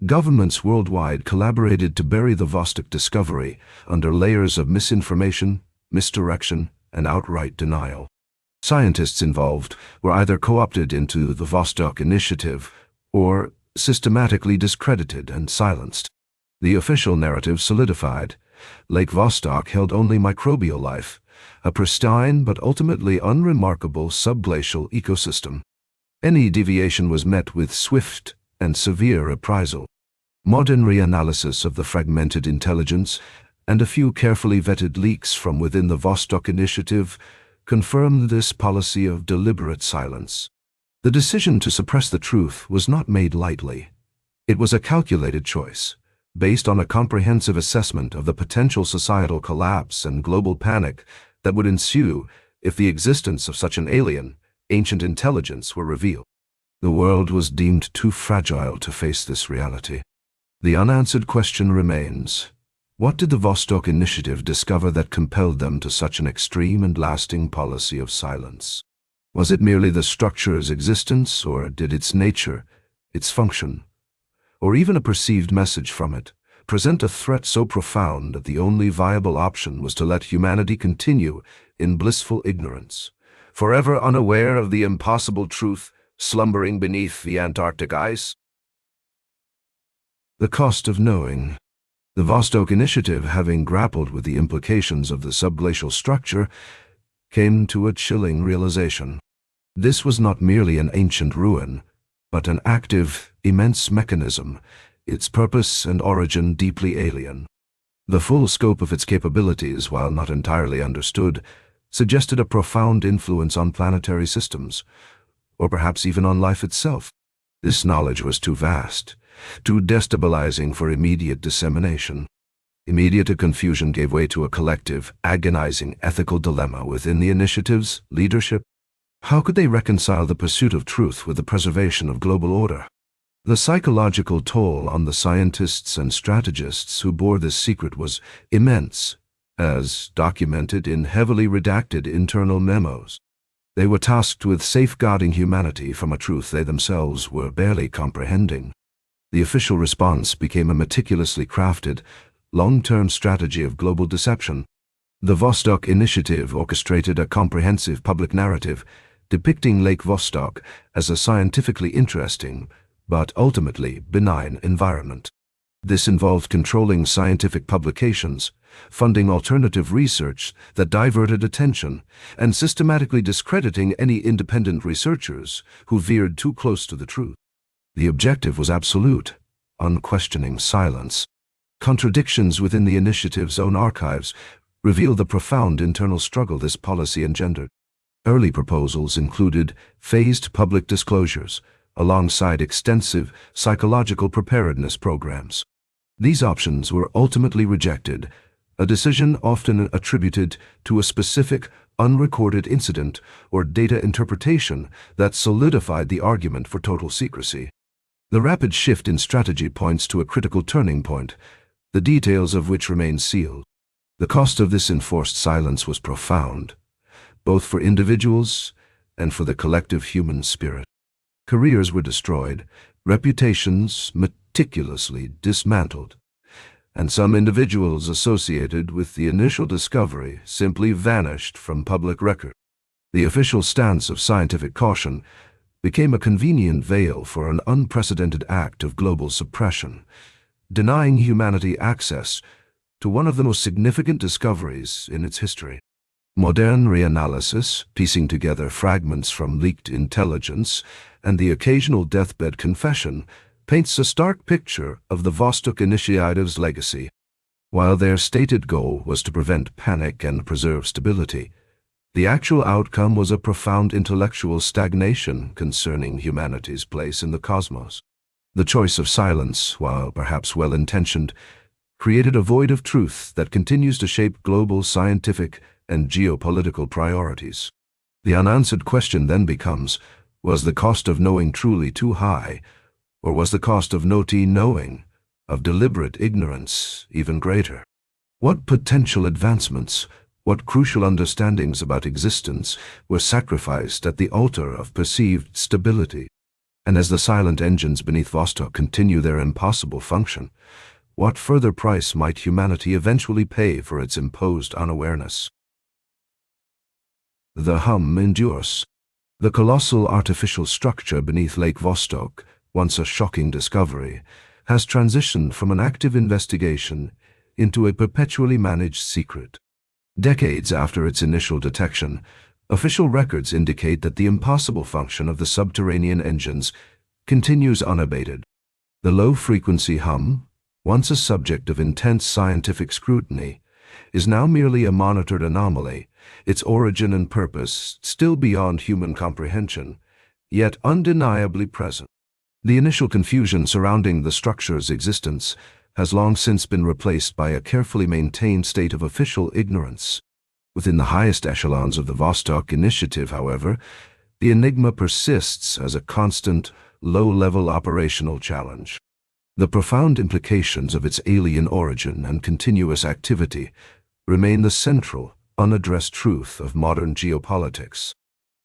Governments worldwide collaborated to bury the Vostok discovery under layers of misinformation, misdirection, and outright denial. Scientists involved were either co-opted into the Vostok Initiative or systematically discredited and silenced. The official narrative solidified. Lake Vostok held only microbial life, a pristine but ultimately unremarkable subglacial ecosystem. Any deviation was met with swift and severe reprisal. Modern reanalysis of the fragmented intelligence and a few carefully vetted leaks from within the Vostok Initiative confirmed this policy of deliberate silence. The decision to suppress the truth was not made lightly. It was a calculated choice, based on a comprehensive assessment of the potential societal collapse and global panic that would ensue if the existence of such an alien, ancient intelligence were revealed. The world was deemed too fragile to face this reality. The unanswered question remains: what did the Vostok Initiative discover that compelled them to such an extreme and lasting policy of silence? Was it merely the structure's existence, or did its nature, its function, or even a perceived message from it, present a threat so profound that the only viable option was to let humanity continue in blissful ignorance, forever unaware of the impossible truth slumbering beneath the Antarctic ice? The cost of knowing. The Vostok Initiative, having grappled with the implications of the subglacial structure, came to a chilling realization. This was not merely an ancient ruin, but an active, immense mechanism, its purpose and origin deeply alien. The full scope of its capabilities, while not entirely understood, suggested a profound influence on planetary systems, or perhaps even on life itself. This knowledge was too vast, too destabilizing for immediate dissemination. Immediate confusion gave way to a collective, agonizing ethical dilemma within the initiative's leadership. How could they reconcile the pursuit of truth with the preservation of global order? The psychological toll on the scientists and strategists who bore this secret was immense, as documented in heavily redacted internal memos. They were tasked with safeguarding humanity from a truth they themselves were barely comprehending. The official response became a meticulously crafted, long-term strategy of global deception. The Vostok Initiative orchestrated a comprehensive public narrative depicting Lake Vostok as a scientifically interesting, but ultimately benign environment. This involved controlling scientific publications, funding alternative research that diverted attention, and systematically discrediting any independent researchers who veered too close to the truth. The objective was absolute, unquestioning silence. Contradictions within the initiative's own archives reveal the profound internal struggle this policy engendered. Early proposals included phased public disclosures, alongside extensive psychological preparedness programs. These options were ultimately rejected, a decision often attributed to a specific, unrecorded incident or data interpretation that solidified the argument for total secrecy. The rapid shift in strategy points to a critical turning point, the details of which remain sealed. The cost of this enforced silence was profound, both for individuals and for the collective human spirit. Careers were destroyed, reputations meticulously dismantled, and some individuals associated with the initial discovery simply vanished from public record. The official stance of scientific caution became a convenient veil for an unprecedented act of global suppression, denying humanity access to one of the most significant discoveries in its history. Modern reanalysis, piecing together fragments from leaked intelligence and the occasional deathbed confession, paints a stark picture of the Vostok Initiative's legacy. While their stated goal was to prevent panic and preserve stability, the actual outcome was a profound intellectual stagnation concerning humanity's place in the cosmos. The choice of silence, while perhaps well-intentioned, created a void of truth that continues to shape global scientific and geopolitical priorities. The unanswered question then becomes, was the cost of knowing truly too high, or was the cost of knowing, of deliberate ignorance, even greater? What potential advancements, what crucial understandings about existence were sacrificed at the altar of perceived stability? And as the silent engines beneath Vostok continue their impossible function, what further price might humanity eventually pay for its imposed unawareness? The hum endures. The colossal artificial structure beneath Lake Vostok, once a shocking discovery, has transitioned from an active investigation into a perpetually managed secret. Decades after its initial detection, official records indicate that the impossible function of the subterranean engines continues unabated. The low-frequency hum, once a subject of intense scientific scrutiny, is now merely a monitored anomaly, its origin and purpose still beyond human comprehension, yet undeniably present. The initial confusion surrounding the structure's existence has long since been replaced by a carefully maintained state of official ignorance. Within the highest echelons of the Vostok Initiative, however, the enigma persists as a constant, low-level operational challenge. The profound implications of its alien origin and continuous activity remain the central, unaddressed truth of modern geopolitics.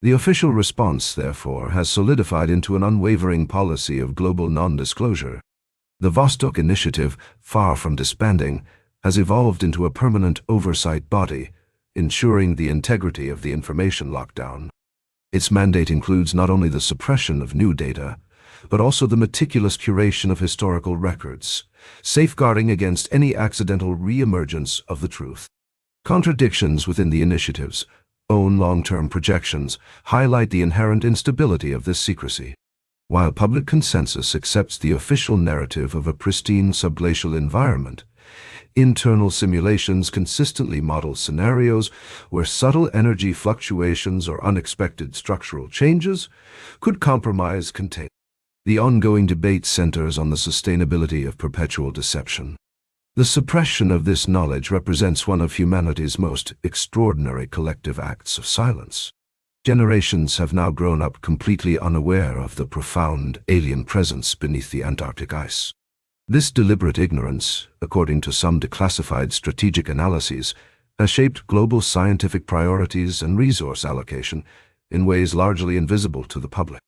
The official response, therefore, has solidified into an unwavering policy of global non-disclosure. The Vostok Initiative, far from disbanding, has evolved into a permanent oversight body, ensuring the integrity of the information lockdown. Its mandate includes not only the suppression of new data, but also the meticulous curation of historical records, safeguarding against any accidental re-emergence of the truth. Contradictions within the initiative's own long-term projections highlight the inherent instability of this secrecy. While public consensus accepts the official narrative of a pristine subglacial environment, internal simulations consistently model scenarios where subtle energy fluctuations or unexpected structural changes could compromise containment. The ongoing debate centers on the sustainability of perpetual deception. The suppression of this knowledge represents one of humanity's most extraordinary collective acts of silence. Generations have now grown up completely unaware of the profound alien presence beneath the Antarctic ice. This deliberate ignorance, according to some declassified strategic analyses, has shaped global scientific priorities and resource allocation in ways largely invisible to the public.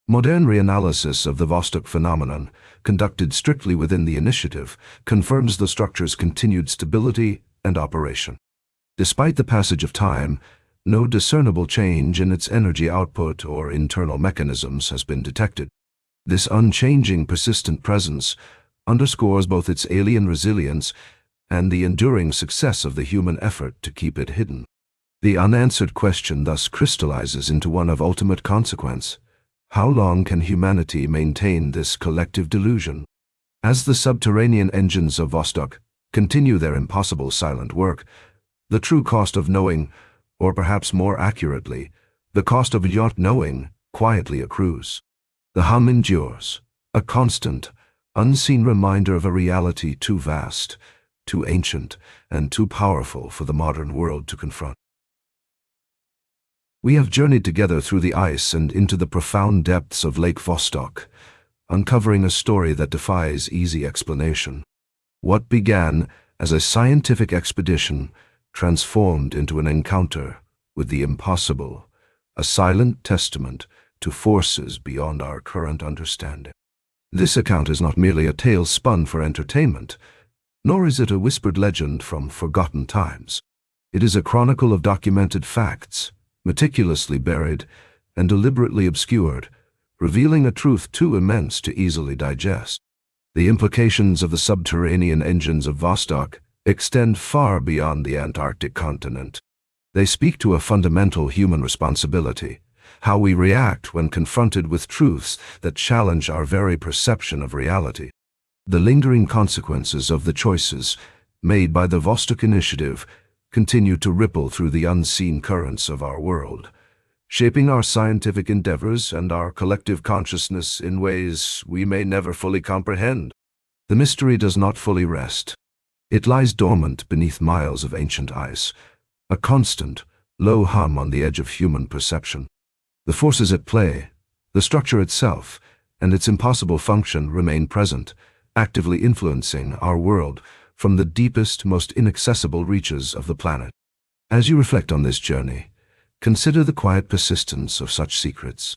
Modern reanalysis of the Vostok phenomenon, conducted strictly within the initiative, confirms the structure's continued stability and operation. Despite the passage of time, no discernible change in its energy output or internal mechanisms has been detected. This unchanging, persistent presence underscores both its alien resilience and the enduring success of the human effort to keep it hidden. The unanswered question thus crystallizes into one of ultimate consequence. How long can humanity maintain this collective delusion? As the subterranean engines of Vostok continue their impossible silent work, the true cost of knowing, or perhaps more accurately, the cost of not knowing, quietly accrues. The hum endures, a constant, unseen reminder of a reality too vast, too ancient, and too powerful for the modern world to confront. We have journeyed together through the ice and into the profound depths of Lake Vostok, uncovering a story that defies easy explanation. What began as a scientific expedition transformed into an encounter with the impossible, a silent testament to forces beyond our current understanding. This account is not merely a tale spun for entertainment, nor is it a whispered legend from forgotten times. It is a chronicle of documented facts, meticulously buried and deliberately obscured, revealing a truth too immense to easily digest. The implications of the subterranean engines of Vostok extend far beyond the Antarctic continent. They speak to a fundamental human responsibility, how we react when confronted with truths that challenge our very perception of reality. The lingering consequences of the choices made by the Vostok Initiative continue to ripple through the unseen currents of our world, shaping our scientific endeavors and our collective consciousness in ways we may never fully comprehend. The mystery does not fully rest. It lies dormant beneath miles of ancient ice, a constant, low hum on the edge of human perception. The forces at play, the structure itself, and its impossible function remain present, actively influencing our world from the deepest, most inaccessible reaches of the planet. As you reflect on this journey, consider the quiet persistence of such secrets.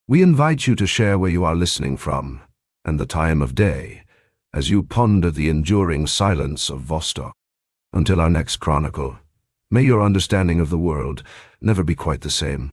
We invite you to share where you are listening from and the time of day as you ponder the enduring silence of Vostok. Until our next chronicle, may your understanding of the world never be quite the same.